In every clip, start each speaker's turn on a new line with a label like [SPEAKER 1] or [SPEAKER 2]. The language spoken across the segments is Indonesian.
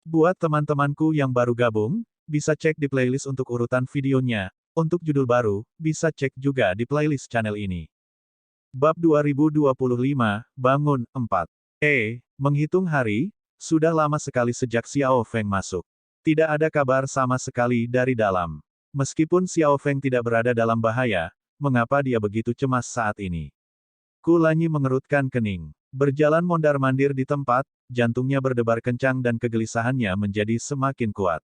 [SPEAKER 1] Buat teman-temanku yang baru gabung, bisa cek di playlist untuk urutan videonya. Untuk judul baru, bisa cek juga di playlist channel ini. Bab 2025, Bangun 4. Menghitung hari, sudah lama sekali sejak Xiao Feng masuk. Tidak ada kabar sama sekali dari dalam. Meskipun Xiao Feng tidak berada dalam bahaya, mengapa dia begitu cemas saat ini? Kulanyi mengerutkan kening. Berjalan mondar-mandir di tempat, jantungnya berdebar kencang dan kegelisahannya menjadi semakin kuat.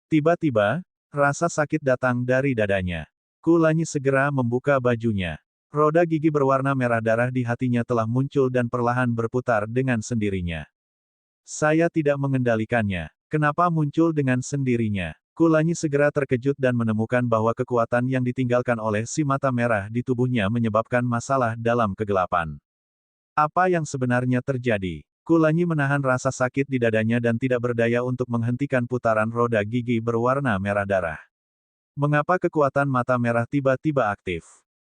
[SPEAKER 1] Tiba-tiba, rasa sakit datang dari dadanya. Kulanyi segera membuka bajunya. Roda gigi berwarna merah darah di hatinya telah muncul dan perlahan berputar dengan sendirinya. Saya tidak mengendalikannya. Kenapa muncul dengan sendirinya? Kulanyi segera terkejut dan menemukan bahwa kekuatan yang ditinggalkan oleh si mata merah di tubuhnya menyebabkan masalah dalam kegelapan. Apa yang sebenarnya terjadi? Kulanyi menahan rasa sakit di dadanya dan tidak berdaya untuk menghentikan putaran roda gigi berwarna merah darah. Mengapa kekuatan mata merah tiba-tiba aktif?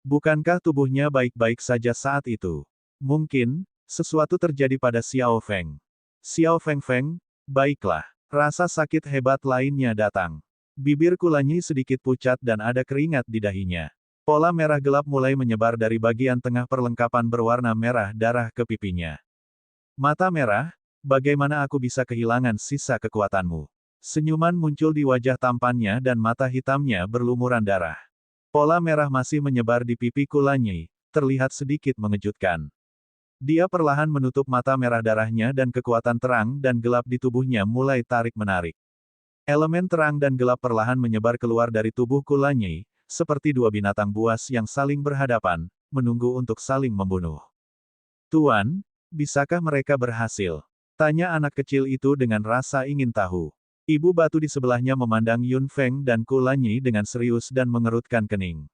[SPEAKER 1] Bukankah tubuhnya baik-baik saja saat itu? Mungkin, sesuatu terjadi pada Xiao Feng. Xiao Feng, baiklah. Rasa sakit hebat lainnya datang. Bibir Kulanyi sedikit pucat dan ada keringat di dahinya. Pola merah gelap mulai menyebar dari bagian tengah perlengkapan berwarna merah darah ke pipinya. Mata merah, bagaimana aku bisa kehilangan sisa kekuatanmu? Senyuman muncul di wajah tampannya dan mata hitamnya berlumuran darah. Pola merah masih menyebar di pipi Kulanyi, terlihat sedikit mengejutkan. Dia perlahan menutup mata merah darahnya dan kekuatan terang dan gelap di tubuhnya mulai tarik-menarik. Elemen terang dan gelap perlahan menyebar keluar dari tubuh Kulanyi, seperti dua binatang buas yang saling berhadapan, menunggu untuk saling membunuh. Tuan, bisakah mereka berhasil? Tanya anak kecil itu dengan rasa ingin tahu. Ibu batu di sebelahnya memandang Yun Feng dan Kulanyi dengan serius dan mengerutkan kening.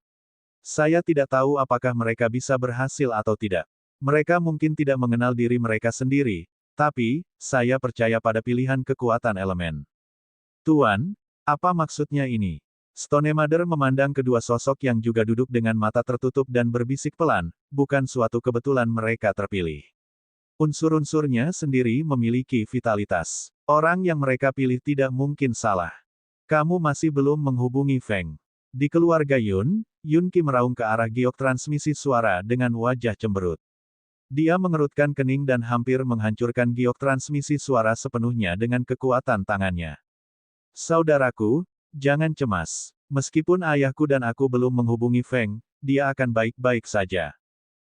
[SPEAKER 1] Saya tidak tahu apakah mereka bisa berhasil atau tidak. Mereka mungkin tidak mengenal diri mereka sendiri, tapi, saya percaya pada pilihan kekuatan elemen. Tuan, apa maksudnya ini? Stone Mother memandang kedua sosok yang juga duduk dengan mata tertutup dan berbisik pelan, bukan suatu kebetulan mereka terpilih. Unsur-unsurnya sendiri memiliki vitalitas. Orang yang mereka pilih tidak mungkin salah. Kamu masih belum menghubungi Feng. Di keluarga Yun, Yun Qi meraung ke arah giok transmisi suara dengan wajah cemberut. Dia mengerutkan kening dan hampir menghancurkan giok transmisi suara sepenuhnya dengan kekuatan tangannya. Saudaraku, jangan cemas. Meskipun ayahku dan aku belum menghubungi Feng, dia akan baik-baik saja.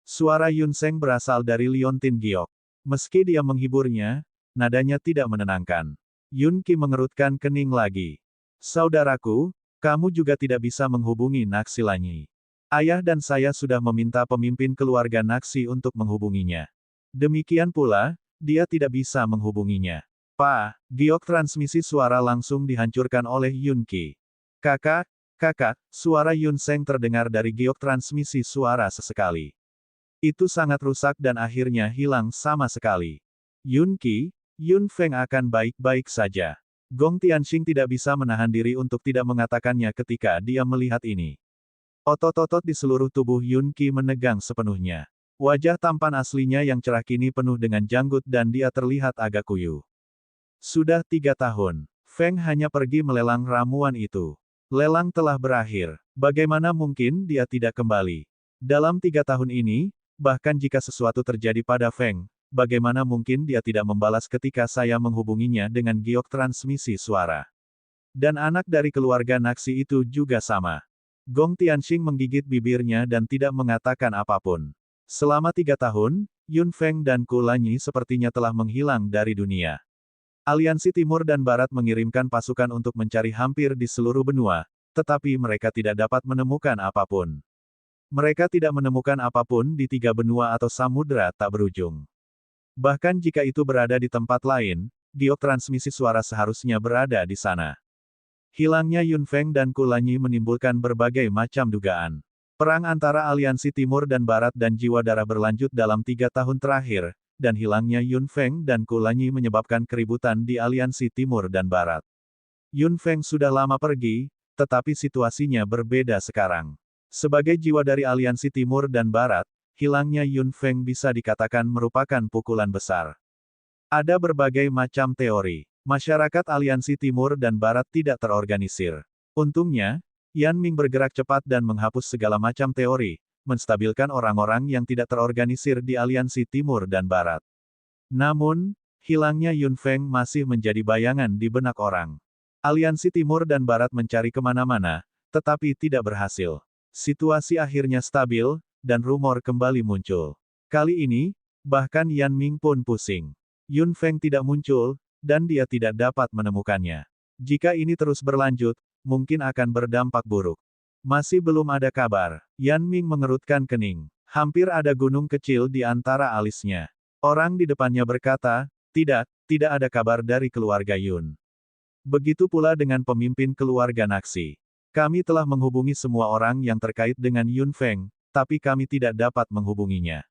[SPEAKER 1] Suara Yun Seng berasal dari liontin giok. Meski dia menghiburnya, nadanya tidak menenangkan. Yun Qi mengerutkan kening lagi. Saudaraku, kamu juga tidak bisa menghubungi Naxi Lanyi. Ayah dan saya sudah meminta pemimpin keluarga Naxi untuk menghubunginya. Demikian pula, dia tidak bisa menghubunginya. Pak, giok transmisi suara langsung dihancurkan oleh Yun Qi. Kakak, suara Yun Seng terdengar dari giok transmisi suara sesekali. Itu sangat rusak dan akhirnya hilang sama sekali. Yun Qi, Yun Feng akan baik-baik saja. Gong Tianxing tidak bisa menahan diri untuk tidak mengatakannya ketika dia melihat ini. Otot-otot di seluruh tubuh Yun Qi menegang sepenuhnya. Wajah tampan aslinya yang cerah kini penuh dengan janggut dan dia terlihat agak kuyu. Sudah 3 tahun, Feng hanya pergi melelang ramuan itu. Lelang telah berakhir. Bagaimana mungkin dia tidak kembali? Dalam 3 tahun ini, bahkan jika sesuatu terjadi pada Feng, bagaimana mungkin dia tidak membalas ketika saya menghubunginya dengan giok transmisi suara? Dan anak dari keluarga Naxi itu juga sama. Gong Tianxing menggigit bibirnya dan tidak mengatakan apapun. Selama 3 tahun, Yun Feng dan Kulanyi sepertinya telah menghilang dari dunia. Aliansi Timur dan Barat mengirimkan pasukan untuk mencari hampir di seluruh benua, tetapi mereka tidak dapat menemukan apapun. Mereka tidak menemukan apapun di 3 benua atau samudera tak berujung. Bahkan jika itu berada di tempat lain, giok transmisi suara seharusnya berada di sana. Hilangnya Yun Feng dan Kulanyi menimbulkan berbagai macam dugaan. Perang antara Aliansi Timur dan Barat dan Jiwa Darah berlanjut dalam 3 tahun terakhir, dan hilangnya Yun Feng dan Kulanyi menyebabkan keributan di Aliansi Timur dan Barat. Yun Feng sudah lama pergi, tetapi situasinya berbeda sekarang. Sebagai jiwa dari Aliansi Timur dan Barat, hilangnya Yun Feng bisa dikatakan merupakan pukulan besar. Ada berbagai macam teori. Masyarakat Aliansi Timur dan Barat tidak terorganisir. Untungnya, Yan Ming bergerak cepat dan menghapus segala macam teori, menstabilkan orang-orang yang tidak terorganisir di Aliansi Timur dan Barat. Namun, hilangnya Yun Feng masih menjadi bayangan di benak orang. Aliansi Timur dan Barat mencari kemana-mana, tetapi tidak berhasil. Situasi akhirnya stabil, dan rumor kembali muncul. Kali ini, bahkan Yan Ming pun pusing. Yun Feng tidak muncul, dan dia tidak dapat menemukannya. Jika ini terus berlanjut, mungkin akan berdampak buruk. Masih belum ada kabar. Yan Ming mengerutkan kening. Hampir ada gunung kecil di antara alisnya. Orang di depannya berkata, tidak ada kabar dari keluarga Yun. Begitu pula dengan pemimpin keluarga Naxi. Kami telah menghubungi semua orang yang terkait dengan Yun Feng, tapi kami tidak dapat menghubunginya.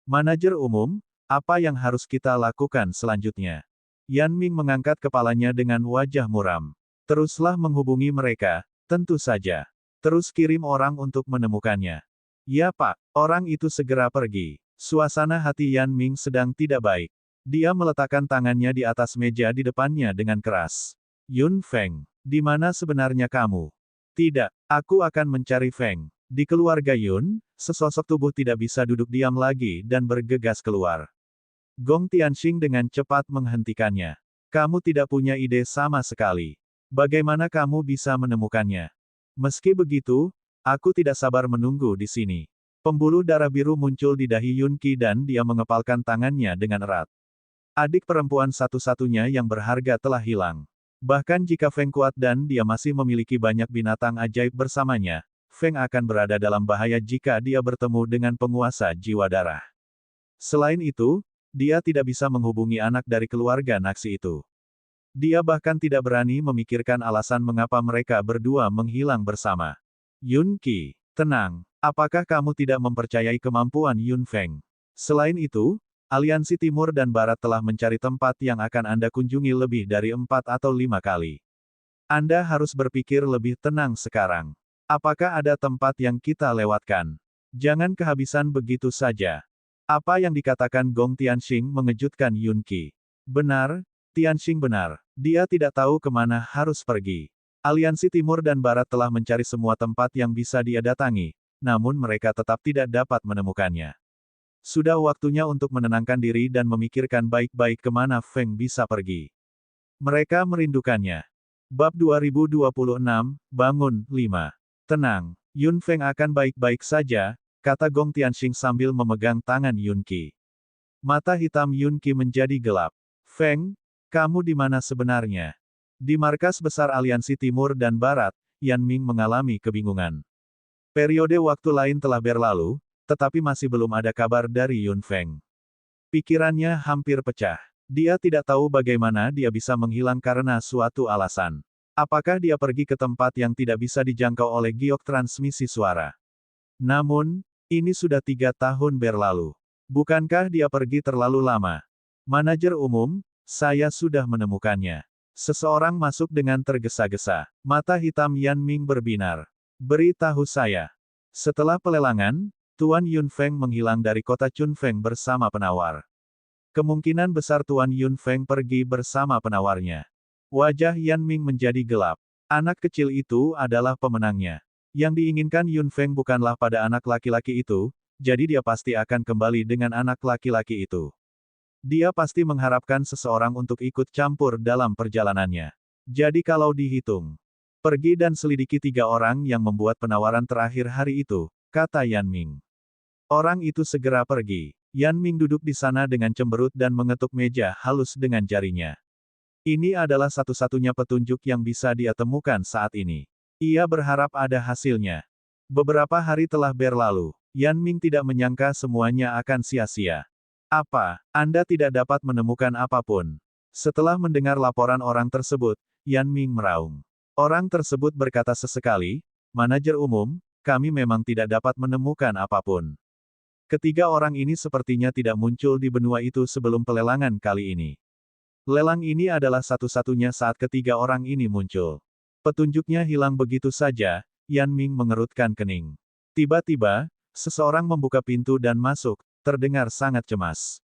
[SPEAKER 1] Manajer umum, apa yang harus kita lakukan selanjutnya? Yan Ming mengangkat kepalanya dengan wajah muram. Teruslah menghubungi mereka, tentu saja. Terus kirim orang untuk menemukannya. Ya Pak, orang itu segera pergi. Suasana hati Yan Ming sedang tidak baik. Dia meletakkan tangannya di atas meja di depannya dengan keras. Yun Feng, di mana sebenarnya kamu? Tidak, aku akan mencari Feng. Di keluarga Yun, sesosok tubuh tidak bisa duduk diam lagi dan bergegas keluar. Gong Tianxing dengan cepat menghentikannya. Kamu tidak punya ide sama sekali. Bagaimana kamu bisa menemukannya? Meski begitu, aku tidak sabar menunggu di sini. Pembuluh darah biru muncul di dahi Yun Qi dan dia mengepalkan tangannya dengan erat. Adik perempuan satu-satunya yang berharga telah hilang. Bahkan jika Feng kuat dan dia masih memiliki banyak binatang ajaib bersamanya, Feng akan berada dalam bahaya jika dia bertemu dengan penguasa jiwa darah. Selain itu, dia tidak bisa menghubungi anak dari keluarga Naxi itu. Dia bahkan tidak berani memikirkan alasan mengapa mereka berdua menghilang bersama. Yun Qi, tenang. Apakah kamu tidak mempercayai kemampuan Yun Feng? Selain itu, Aliansi Timur dan Barat telah mencari tempat yang akan Anda kunjungi lebih dari 4 atau 5 kali. Anda harus berpikir lebih tenang sekarang. Apakah ada tempat yang kita lewatkan? Jangan kehabisan begitu saja. Apa yang dikatakan Gong Tianxing mengejutkan Yun Qi. Benar, Tianxing benar. Dia tidak tahu kemana harus pergi. Aliansi Timur dan Barat telah mencari semua tempat yang bisa dia datangi, namun mereka tetap tidak dapat menemukannya. Sudah waktunya untuk menenangkan diri dan memikirkan baik-baik kemana Feng bisa pergi. Mereka merindukannya. Bab 2026, Bangun 5. Tenang, Yun Feng akan baik-baik saja, kata Gong Tianxing sambil memegang tangan Yun Qi. Mata hitam Yun Qi menjadi gelap. Feng, kamu di mana sebenarnya? Di markas besar Aliansi Timur dan Barat, Yan Ming mengalami kebingungan. Periode waktu lain telah berlalu, tetapi masih belum ada kabar dari Yun Feng. Pikirannya hampir pecah. Dia tidak tahu bagaimana dia bisa menghilang karena suatu alasan. Apakah dia pergi ke tempat yang tidak bisa dijangkau oleh giok transmisi suara? Namun, ini sudah 3 tahun berlalu. Bukankah dia pergi terlalu lama? Manajer umum, saya sudah menemukannya. Seseorang masuk dengan tergesa-gesa. Mata hitam Yan Ming berbinar. Beritahu saya. Setelah pelelangan, Tuan Yun Feng menghilang dari kota Chunfeng bersama penawar. Kemungkinan besar Tuan Yun Feng pergi bersama penawarnya. Wajah Yan Ming menjadi gelap. Anak kecil itu adalah pemenangnya. Yang diinginkan Yun Feng bukanlah pada anak laki-laki itu, jadi dia pasti akan kembali dengan anak laki-laki itu. Dia pasti mengharapkan seseorang untuk ikut campur dalam perjalanannya. Jadi kalau dihitung, pergi dan selidiki 3 orang yang membuat penawaran terakhir hari itu, kata Yan Ming. Orang itu segera pergi. Yan Ming duduk di sana dengan cemberut dan mengetuk meja halus dengan jarinya. Ini adalah satu-satunya petunjuk yang bisa dia temukan saat ini. Ia berharap ada hasilnya. Beberapa hari telah berlalu. Yan Ming tidak menyangka semuanya akan sia-sia. Apa? Anda tidak dapat menemukan apapun? Setelah mendengar laporan orang tersebut, Yan Ming meraung. Orang tersebut berkata sesekali, manajer umum, kami memang tidak dapat menemukan apapun. Ketiga orang ini sepertinya tidak muncul di benua itu sebelum pelelangan kali ini. Lelang ini adalah satu-satunya saat ketiga orang ini muncul. Petunjuknya hilang begitu saja, Yan Ming mengerutkan kening. Tiba-tiba, seseorang membuka pintu dan masuk, terdengar sangat cemas.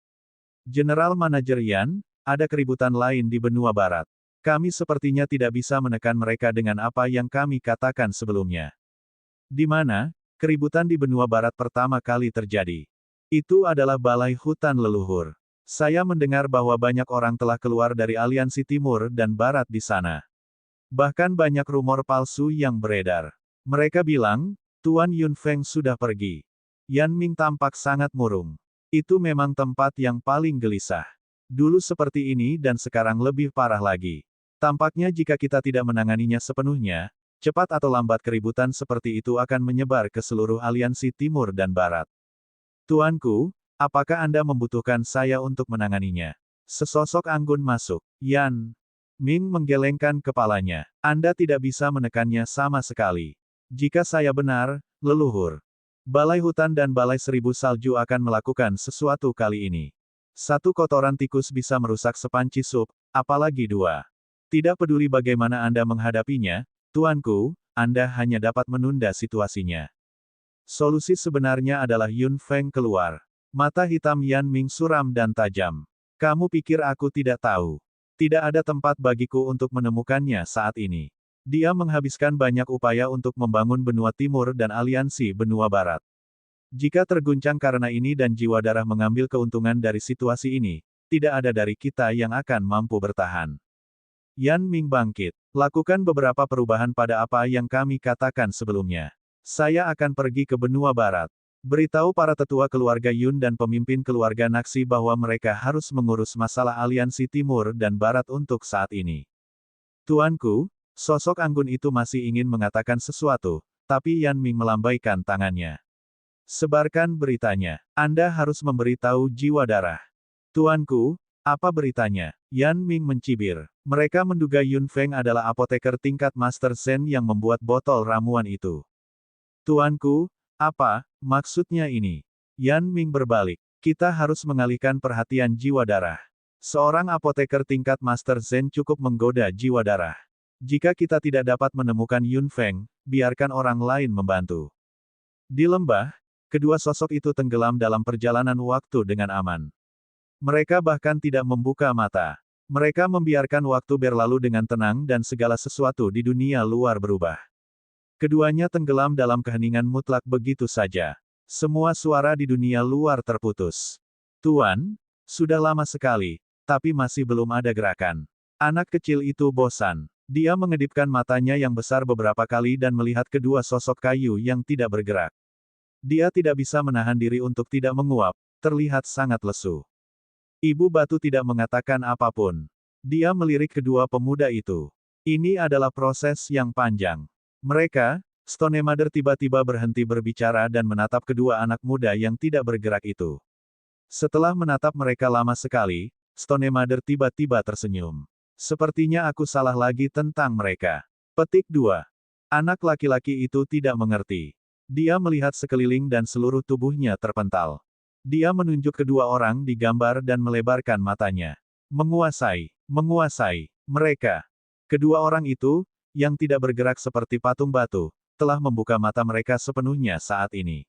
[SPEAKER 1] General Manajer Yan, ada keributan lain di benua barat. Kami sepertinya tidak bisa menekan mereka dengan apa yang kami katakan sebelumnya. Di mana keributan di benua barat pertama kali terjadi? Itu adalah balai hutan leluhur. Saya mendengar bahwa banyak orang telah keluar dari aliansi timur dan barat di sana. Bahkan banyak rumor palsu yang beredar. Mereka bilang, Tuan Yun Feng sudah pergi. Yan Ming tampak sangat murung. Itu memang tempat yang paling gelisah. Dulu seperti ini dan sekarang lebih parah lagi. Tampaknya jika kita tidak menanganinya sepenuhnya, cepat atau lambat keributan seperti itu akan menyebar ke seluruh aliansi timur dan barat. Tuanku, apakah Anda membutuhkan saya untuk menanganinya? Sesosok anggun masuk. Yan Ming menggelengkan kepalanya. Anda tidak bisa menekannya sama sekali. Jika saya benar, leluhur. Balai hutan dan balai seribu salju akan melakukan sesuatu kali ini. Satu kotoran tikus bisa merusak sepanci sup, apalagi dua. Tidak peduli bagaimana Anda menghadapinya, Tuanku, Anda hanya dapat menunda situasinya. Solusi sebenarnya adalah Yun Feng keluar. Mata hitam Yan Ming suram dan tajam. Kamu pikir aku tidak tahu? Tidak ada tempat bagiku untuk menemukannya saat ini. Dia menghabiskan banyak upaya untuk membangun benua timur dan aliansi benua barat. Jika terguncang karena ini dan jiwa darah mengambil keuntungan dari situasi ini, tidak ada dari kita yang akan mampu bertahan. Yan Ming bangkit. Lakukan beberapa perubahan pada apa yang kami katakan sebelumnya. Saya akan pergi ke benua barat. Beritahu para tetua keluarga Yun dan pemimpin keluarga Naxi bahwa mereka harus mengurus masalah aliansi timur dan barat untuk saat ini. Tuanku, sosok anggun itu masih ingin mengatakan sesuatu, tapi Yan Ming melambaikan tangannya. Sebarkan beritanya. Anda harus memberitahu jiwa darah. Tuanku, apa beritanya? Yan Ming mencibir. Mereka menduga Yun Feng adalah apoteker tingkat Master Zen yang membuat botol ramuan itu. Tuanku, apa maksudnya ini? Yan Ming berbalik. Kita harus mengalihkan perhatian jiwa darah. Seorang apoteker tingkat Master Zen cukup menggoda jiwa darah. Jika kita tidak dapat menemukan Yun Feng, biarkan orang lain membantu. Di lembah, kedua sosok itu tenggelam dalam perjalanan waktu dengan aman. Mereka bahkan tidak membuka mata. Mereka membiarkan waktu berlalu dengan tenang dan segala sesuatu di dunia luar berubah. Keduanya tenggelam dalam keheningan mutlak begitu saja. Semua suara di dunia luar terputus. Tuan, sudah lama sekali, tapi masih belum ada gerakan. Anak kecil itu bosan. Dia mengedipkan matanya yang besar beberapa kali dan melihat kedua sosok kayu yang tidak bergerak. Dia tidak bisa menahan diri untuk tidak menguap, terlihat sangat lesu. Ibu batu tidak mengatakan apapun. Dia melirik kedua pemuda itu. Ini adalah proses yang panjang. Mereka, Stone Mother tiba-tiba berhenti berbicara dan menatap kedua anak muda yang tidak bergerak itu. Setelah menatap mereka lama sekali, Stone Mother tiba-tiba tersenyum. Sepertinya aku salah lagi tentang mereka. Petik 2. Anak laki-laki itu tidak mengerti. Dia melihat sekeliling dan seluruh tubuhnya terpental. Dia menunjuk kedua orang di gambar dan melebarkan matanya. Menguasai mereka. Kedua orang itu, yang tidak bergerak seperti patung batu, telah membuka mata mereka sepenuhnya saat ini.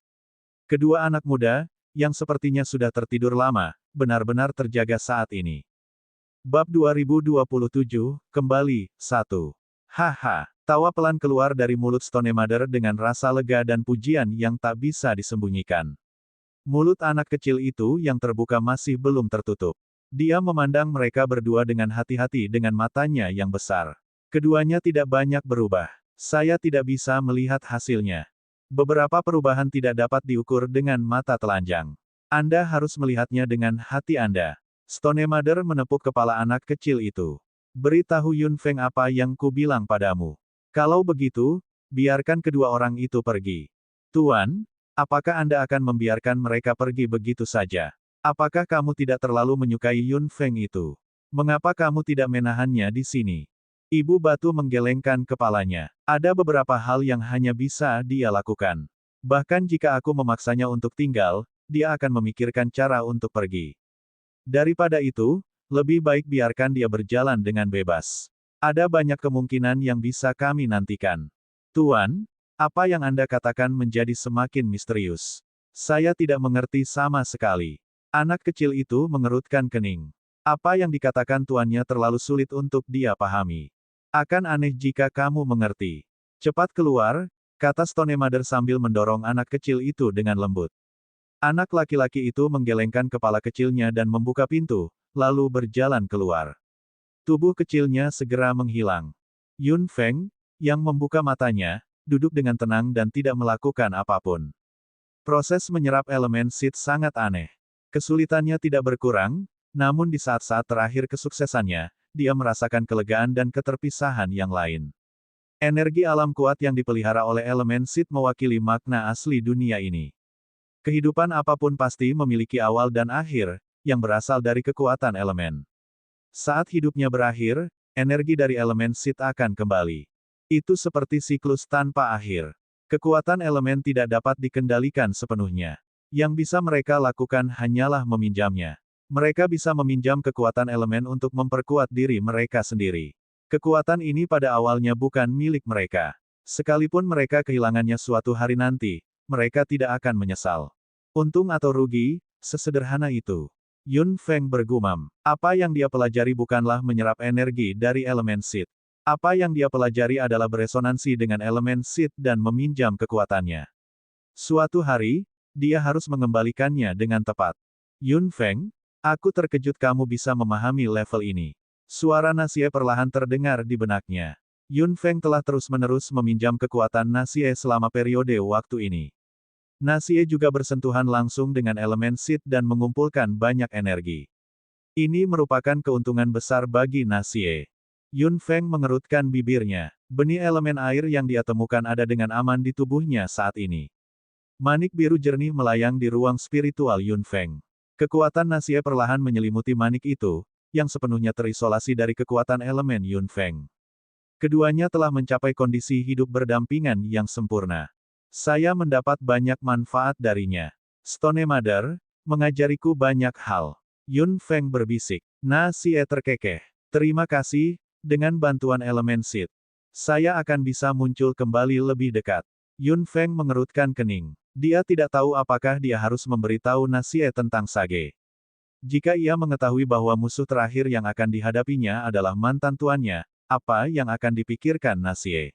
[SPEAKER 1] Kedua anak muda, yang sepertinya sudah tertidur lama, benar-benar terjaga saat ini. Bab 2027, kembali, 1. Haha, tawa pelan keluar dari mulut Stone Mother dengan rasa lega dan pujian yang tak bisa disembunyikan. Mulut anak kecil itu yang terbuka masih belum tertutup. Dia memandang mereka berdua dengan hati-hati dengan matanya yang besar. Keduanya tidak banyak berubah. Saya tidak bisa melihat hasilnya. Beberapa perubahan tidak dapat diukur dengan mata telanjang. Anda harus melihatnya dengan hati Anda. Stone Mother menepuk kepala anak kecil itu. Beritahu Yun Feng apa yang ku bilang padamu. Kalau begitu, biarkan kedua orang itu pergi. Tuan, apakah Anda akan membiarkan mereka pergi begitu saja? Apakah kamu tidak terlalu menyukai Yun Feng itu? Mengapa kamu tidak menahannya di sini? Ibu batu menggelengkan kepalanya. Ada beberapa hal yang hanya bisa dia lakukan. Bahkan jika aku memaksanya untuk tinggal, dia akan memikirkan cara untuk pergi. Daripada itu, lebih baik biarkan dia berjalan dengan bebas. Ada banyak kemungkinan yang bisa kami nantikan. Tuan, apa yang Anda katakan menjadi semakin misterius. Saya tidak mengerti sama sekali. Anak kecil itu mengerutkan kening. Apa yang dikatakan tuannya terlalu sulit untuk dia pahami. Akan aneh jika kamu mengerti. Cepat keluar, kata Stone Mother sambil mendorong anak kecil itu dengan lembut. Anak laki-laki itu menggelengkan kepala kecilnya dan membuka pintu, lalu berjalan keluar. Tubuh kecilnya segera menghilang. Yun Feng, yang membuka matanya, duduk dengan tenang dan tidak melakukan apapun. Proses menyerap elemen Sid sangat aneh. Kesulitannya tidak berkurang, namun di saat-saat terakhir kesuksesannya, dia merasakan kelegaan dan keterpisahan yang lain. Energi alam kuat yang dipelihara oleh elemen Sid mewakili makna asli dunia ini. Kehidupan apapun pasti memiliki awal dan akhir, yang berasal dari kekuatan elemen. Saat hidupnya berakhir, energi dari elemen Sid akan kembali. Itu seperti siklus tanpa akhir. Kekuatan elemen tidak dapat dikendalikan sepenuhnya. Yang bisa mereka lakukan hanyalah meminjamnya. Mereka bisa meminjam kekuatan elemen untuk memperkuat diri mereka sendiri. Kekuatan ini pada awalnya bukan milik mereka. Sekalipun mereka kehilangannya suatu hari nanti, mereka tidak akan menyesal. Untung atau rugi, sesederhana itu. Yun Feng bergumam. Apa yang dia pelajari bukanlah menyerap energi dari elemen Sid. Apa yang dia pelajari adalah beresonansi dengan elemen Sid dan meminjam kekuatannya. Suatu hari, dia harus mengembalikannya dengan tepat. Yun Feng, aku terkejut kamu bisa memahami level ini. Suara Nasie perlahan terdengar di benaknya. Yun Feng telah terus-menerus meminjam kekuatan Nasie selama periode waktu ini. Nasie juga bersentuhan langsung dengan elemen Sid dan mengumpulkan banyak energi. Ini merupakan keuntungan besar bagi Nasie. Yun Feng mengerutkan bibirnya. Benih elemen air yang dia temukan ada dengan aman di tubuhnya saat ini. Manik biru jernih melayang di ruang spiritual Yun Feng. Kekuatan Nasie perlahan menyelimuti manik itu, yang sepenuhnya terisolasi dari kekuatan elemen Yun Feng. Keduanya telah mencapai kondisi hidup berdampingan yang sempurna. Saya mendapat banyak manfaat darinya. Stone Mother, mengajariku banyak hal. Yun Feng berbisik. Nasie terkekeh. Terima kasih, dengan bantuan elemen Sid. Saya akan bisa muncul kembali lebih dekat. Yun Feng mengerutkan kening. Dia tidak tahu apakah dia harus memberitahu Nasie tentang Sage. Jika ia mengetahui bahwa musuh terakhir yang akan dihadapinya adalah mantan tuannya, apa yang akan dipikirkan Nasie?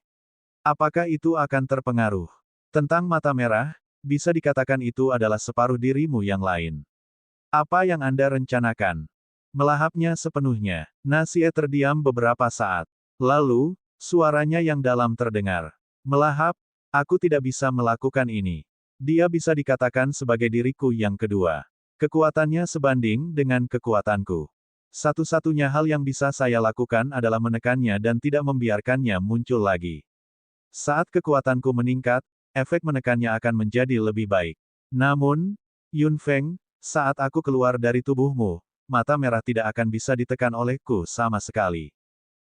[SPEAKER 1] Apakah itu akan terpengaruh? Tentang mata merah, bisa dikatakan itu adalah separuh dirimu yang lain. Apa yang Anda rencanakan? Melahapnya sepenuhnya. Nasie terdiam beberapa saat. Lalu, suaranya yang dalam terdengar. Melahap? Aku tidak bisa melakukan ini. Dia bisa dikatakan sebagai diriku yang kedua. Kekuatannya sebanding dengan kekuatanku. Satu-satunya hal yang bisa saya lakukan adalah menekannya dan tidak membiarkannya muncul lagi. Saat kekuatanku meningkat, efek menekannya akan menjadi lebih baik. Namun, Yun Feng, saat aku keluar dari tubuhmu, mata merah tidak akan bisa ditekan olehku sama sekali.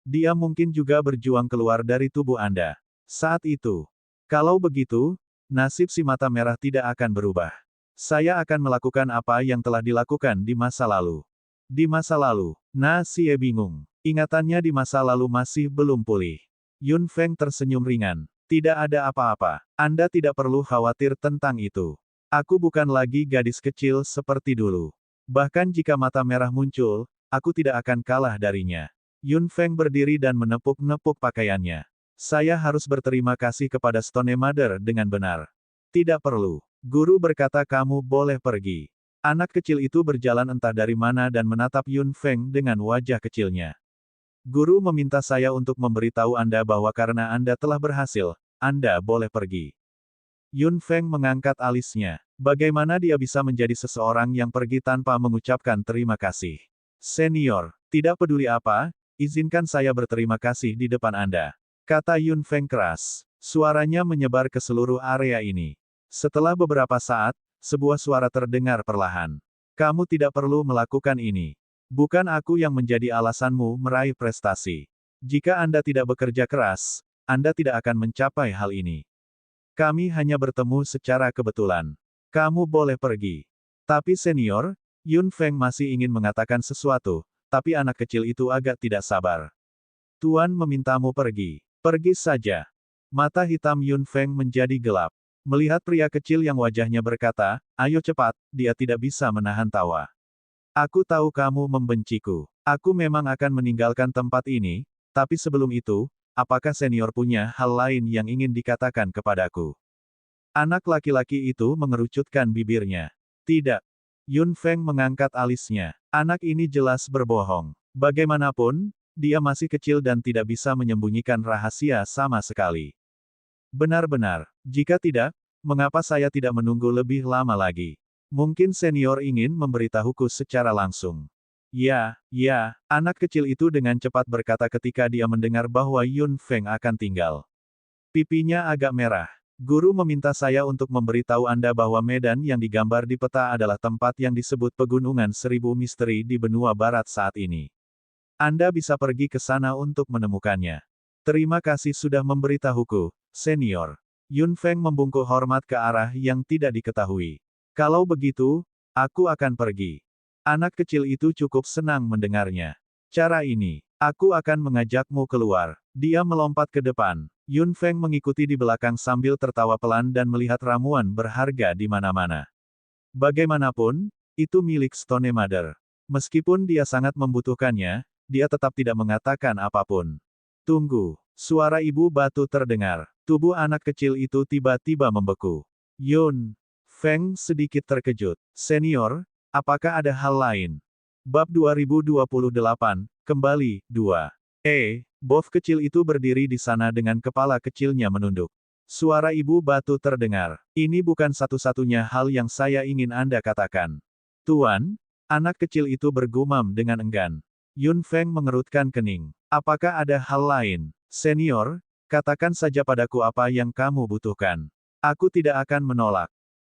[SPEAKER 1] Dia mungkin juga berjuang keluar dari tubuh Anda. Saat itu, kalau begitu, nasib si mata merah tidak akan berubah. Saya akan melakukan apa yang telah dilakukan di masa lalu. Di masa lalu, Nasie bingung. Ingatannya di masa lalu masih belum pulih. Yun Feng tersenyum ringan. Tidak ada apa-apa. Anda tidak perlu khawatir tentang itu. Aku bukan lagi gadis kecil seperti dulu. Bahkan jika mata merah muncul, aku tidak akan kalah darinya. Yun Feng berdiri dan menepuk-nepuk pakaiannya. Saya harus berterima kasih kepada Stone Mother dengan benar. Tidak perlu. Guru berkata kamu boleh pergi. Anak kecil itu berjalan entah dari mana dan menatap Yun Feng dengan wajah kecilnya. Guru meminta saya untuk memberitahu Anda bahwa karena Anda telah berhasil, Anda boleh pergi. Yun Feng mengangkat alisnya. Bagaimana dia bisa menjadi seseorang yang pergi tanpa mengucapkan terima kasih? Senior, tidak peduli apa, izinkan saya berterima kasih di depan Anda. Kata Yun Feng keras. Suaranya menyebar ke seluruh area ini. Setelah beberapa saat, sebuah suara terdengar perlahan. Kamu tidak perlu melakukan ini. Bukan aku yang menjadi alasanmu meraih prestasi. Jika Anda tidak bekerja keras, Anda tidak akan mencapai hal ini. Kami hanya bertemu secara kebetulan. Kamu boleh pergi. Tapi senior, Yun Feng masih ingin mengatakan sesuatu, tapi anak kecil itu agak tidak sabar. Tuan memintamu pergi. Pergi saja. Mata hitam Yun Feng menjadi gelap. Melihat pria kecil yang wajahnya berkata, ayo cepat, dia tidak bisa menahan tawa. Aku tahu kamu membenciku. Aku memang akan meninggalkan tempat ini, tapi sebelum itu, apakah senior punya hal lain yang ingin dikatakan kepadaku? Anak laki-laki itu mengerucutkan bibirnya. Tidak. Yun Feng mengangkat alisnya. Anak ini jelas berbohong. Bagaimanapun, dia masih kecil dan tidak bisa menyembunyikan rahasia sama sekali. Benar-benar. Jika tidak, mengapa saya tidak menunggu lebih lama lagi? Mungkin senior ingin memberitahuku secara langsung. Ya, anak kecil itu dengan cepat berkata ketika dia mendengar bahwa Yun Feng akan tinggal. Pipinya agak merah. Guru meminta saya untuk memberitahu Anda bahwa medan yang digambar di peta adalah tempat yang disebut Pegunungan Seribu Misteri di benua barat saat ini. Anda bisa pergi ke sana untuk menemukannya. Terima kasih sudah memberitahuku, senior. Yun Feng membungkuk hormat ke arah yang tidak diketahui. Kalau begitu, aku akan pergi. Anak kecil itu cukup senang mendengarnya. Cara ini, aku akan mengajakmu keluar. Dia melompat ke depan. Yun Feng mengikuti di belakang sambil tertawa pelan dan melihat ramuan berharga di mana-mana. Bagaimanapun, itu milik Stone Mother. Meskipun dia sangat membutuhkannya, dia tetap tidak mengatakan apapun. Tunggu, suara ibu batu terdengar. Tubuh anak kecil itu tiba-tiba membeku. Yun Feng sedikit terkejut. Senior, apakah ada hal lain? Bab 2028, kembali, 2. Bof kecil itu berdiri di sana dengan kepala kecilnya menunduk. Suara ibu batu terdengar. Ini bukan satu-satunya hal yang saya ingin Anda katakan. Tuan, anak kecil itu bergumam dengan enggan. Yun Feng mengerutkan kening. Apakah ada hal lain? Senior, katakan saja padaku apa yang kamu butuhkan. Aku tidak akan menolak.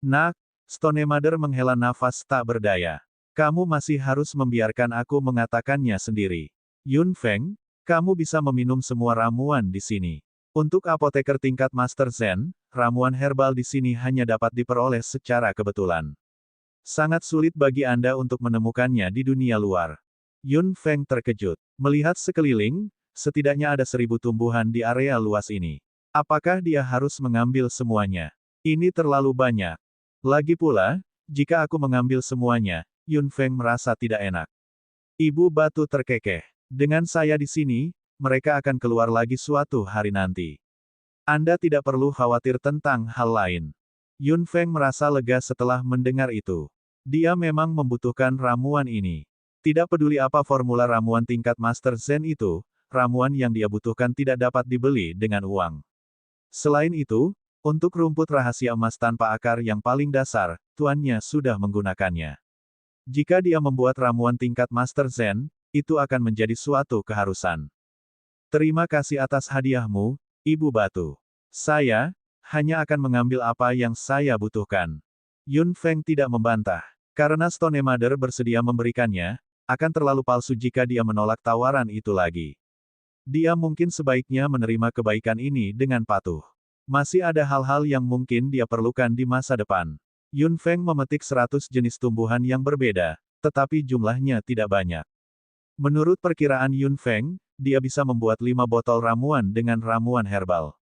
[SPEAKER 1] Nak, Stone Mother menghela nafas tak berdaya. Kamu masih harus membiarkan aku mengatakannya sendiri. Yun Feng, kamu bisa meminum semua ramuan di sini. Untuk apoteker tingkat Master Zen, ramuan herbal di sini hanya dapat diperoleh secara kebetulan. Sangat sulit bagi Anda untuk menemukannya di dunia luar. Yun Feng terkejut. Melihat sekeliling, setidaknya ada 1000 tumbuhan di area luas ini. Apakah dia harus mengambil semuanya? Ini terlalu banyak. Lagi pula, jika aku mengambil semuanya, Yun Feng merasa tidak enak. Ibu batu terkekeh. Dengan saya di sini, mereka akan keluar lagi suatu hari nanti. Anda tidak perlu khawatir tentang hal lain. Yun Feng merasa lega setelah mendengar itu. Dia memang membutuhkan ramuan ini. Tidak peduli apa formula ramuan tingkat Master Zen itu, ramuan yang dia butuhkan tidak dapat dibeli dengan uang. Selain itu, untuk rumput rahasia emas tanpa akar yang paling dasar, tuannya sudah menggunakannya. Jika dia membuat ramuan tingkat Master Zen, itu akan menjadi suatu keharusan. Terima kasih atas hadiahmu, Ibu Batu. Saya hanya akan mengambil apa yang saya butuhkan. Yun Feng tidak membantah. Karena Stone Mother bersedia memberikannya, akan terlalu palsu jika dia menolak tawaran itu lagi. Dia mungkin sebaiknya menerima kebaikan ini dengan patuh. Masih ada hal-hal yang mungkin dia perlukan di masa depan. Yun Feng memetik 100 jenis tumbuhan yang berbeda, tetapi jumlahnya tidak banyak. Menurut perkiraan Yun Feng, dia bisa membuat 5 botol ramuan dengan ramuan herbal.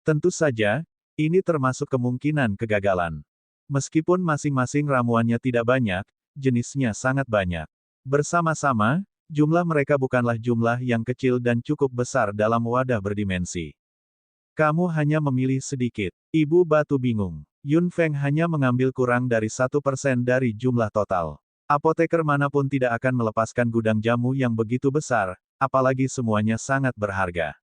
[SPEAKER 1] Tentu saja, ini termasuk kemungkinan kegagalan. Meskipun masing-masing ramuannya tidak banyak, jenisnya sangat banyak. Bersama-sama, jumlah mereka bukanlah jumlah yang kecil dan cukup besar dalam wadah berdimensi. Kamu hanya memilih sedikit. Ibu batu bingung. Yun Feng hanya mengambil kurang dari 1% dari jumlah total. Apoteker manapun tidak akan melepaskan gudang jamu yang begitu besar, apalagi semuanya sangat berharga.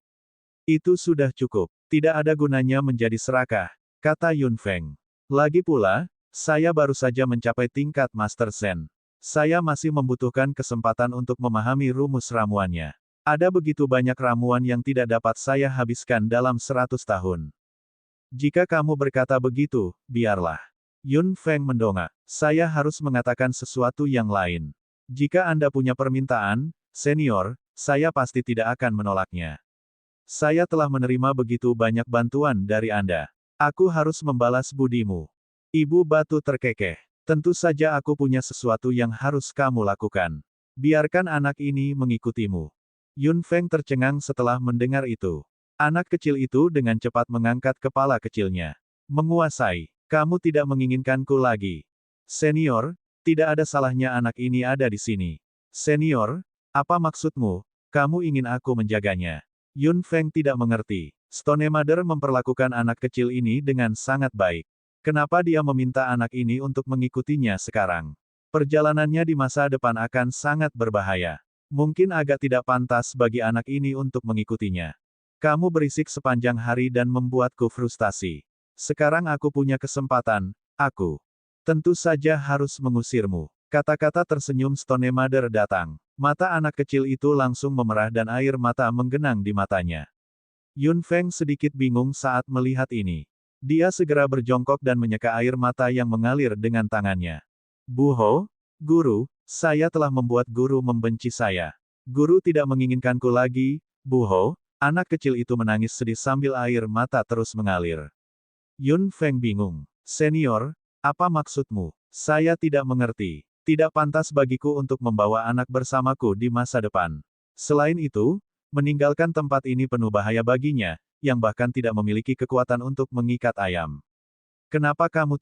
[SPEAKER 1] Itu sudah cukup. Tidak ada gunanya menjadi serakah, kata Yun Feng. Lagi pula, saya baru saja mencapai tingkat Master Zen. Saya masih membutuhkan kesempatan untuk memahami rumus ramuannya. Ada begitu banyak ramuan yang tidak dapat saya habiskan dalam 100 tahun. Jika kamu berkata begitu, biarlah. Yun Feng mendongak. Saya harus mengatakan sesuatu yang lain. Jika Anda punya permintaan, senior, saya pasti tidak akan menolaknya. Saya telah menerima begitu banyak bantuan dari Anda. Aku harus membalas budimu. Ibu batu terkekeh. Tentu saja aku punya sesuatu yang harus kamu lakukan. Biarkan anak ini mengikutimu. Yun Feng tercengang setelah mendengar itu. Anak kecil itu dengan cepat mengangkat kepala kecilnya. Menguasai. Kamu tidak menginginkanku lagi. Senior, Tidak ada salahnya anak ini ada di sini. Senior, apa maksudmu? Kamu ingin aku menjaganya? Yun Feng tidak mengerti. Stone Mother memperlakukan anak kecil ini dengan sangat baik. Kenapa dia meminta anak ini untuk mengikutinya sekarang? Perjalanannya di masa depan akan sangat berbahaya. Mungkin agak tidak pantas bagi anak ini untuk mengikutinya. Kamu berisik sepanjang hari dan membuatku frustasi. Sekarang aku punya kesempatan, aku tentu saja harus mengusirmu. Kata-kata tersenyum Stone Mother datang. Mata anak kecil itu langsung memerah dan air mata menggenang di matanya. Yun Feng sedikit bingung saat melihat ini. Dia segera berjongkok dan menyeka air mata yang mengalir dengan tangannya. Bu Ho, guru, saya telah membuat guru membenci saya. Guru tidak menginginkanku lagi, Bu Ho. Anak kecil itu menangis sedih sambil air mata terus mengalir. Yun Feng bingung. Senior, apa maksudmu? Saya tidak mengerti. Tidak pantas bagiku untuk membawa anak bersamaku di masa depan. Selain itu, meninggalkan tempat ini penuh bahaya baginya, yang bahkan tidak memiliki kekuatan untuk mengikat ayam. Kenapa kamu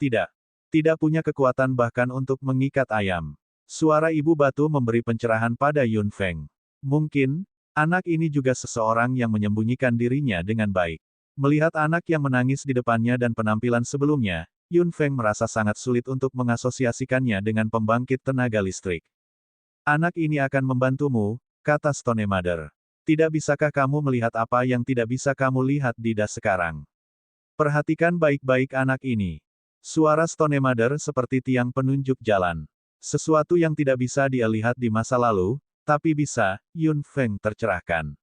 [SPEAKER 1] tidak punya kekuatan bahkan untuk mengikat ayam? Suara ibu batu memberi pencerahan pada Yun Feng. Mungkin, anak ini juga seseorang yang menyembunyikan dirinya dengan baik. Melihat anak yang menangis di depannya dan penampilan sebelumnya, Yun Feng merasa sangat sulit untuk mengasosiasikannya dengan pembangkit tenaga listrik. Anak ini akan membantumu, kata Stone Mother. Tidak bisakah kamu melihat apa yang tidak bisa kamu lihat di das sekarang? Perhatikan baik-baik anak ini. Suara Stone Mother seperti tiang penunjuk jalan. Sesuatu yang tidak bisa dia lihat di masa lalu, tapi bisa, Yun Feng tercerahkan.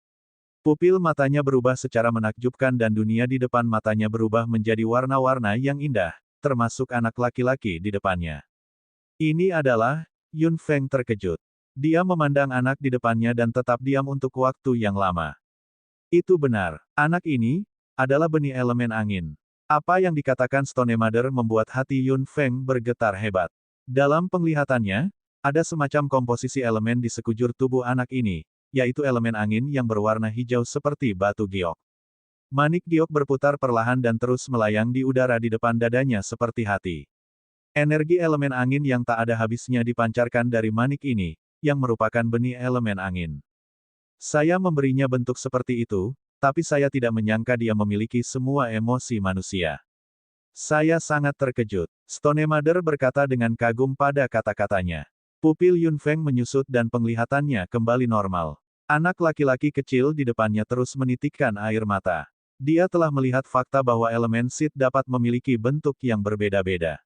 [SPEAKER 1] Pupil matanya berubah secara menakjubkan dan dunia di depan matanya berubah menjadi warna-warna yang indah, termasuk anak laki-laki di depannya. Ini adalah, Yun Feng terkejut. Dia memandang anak di depannya dan tetap diam untuk waktu yang lama. Itu benar, anak ini adalah benih elemen angin. Apa yang dikatakan Stone Mother membuat hati Yun Feng bergetar hebat. Dalam penglihatannya, ada semacam komposisi elemen di sekujur tubuh anak ini, yaitu elemen angin yang berwarna hijau seperti batu giok. Manik giok berputar perlahan dan terus melayang di udara di depan dadanya seperti hati. Energi elemen angin yang tak ada habisnya dipancarkan dari manik ini, yang merupakan benih elemen angin. Saya memberinya bentuk seperti itu, tapi saya tidak menyangka dia memiliki semua emosi manusia. Saya sangat terkejut. Stone Mother berkata dengan kagum pada kata-katanya. Pupil Yun Feng menyusut dan penglihatannya kembali normal. Anak laki-laki kecil di depannya terus menitikkan air mata. Dia telah melihat fakta bahwa elemen Sid dapat memiliki bentuk yang berbeda-beda.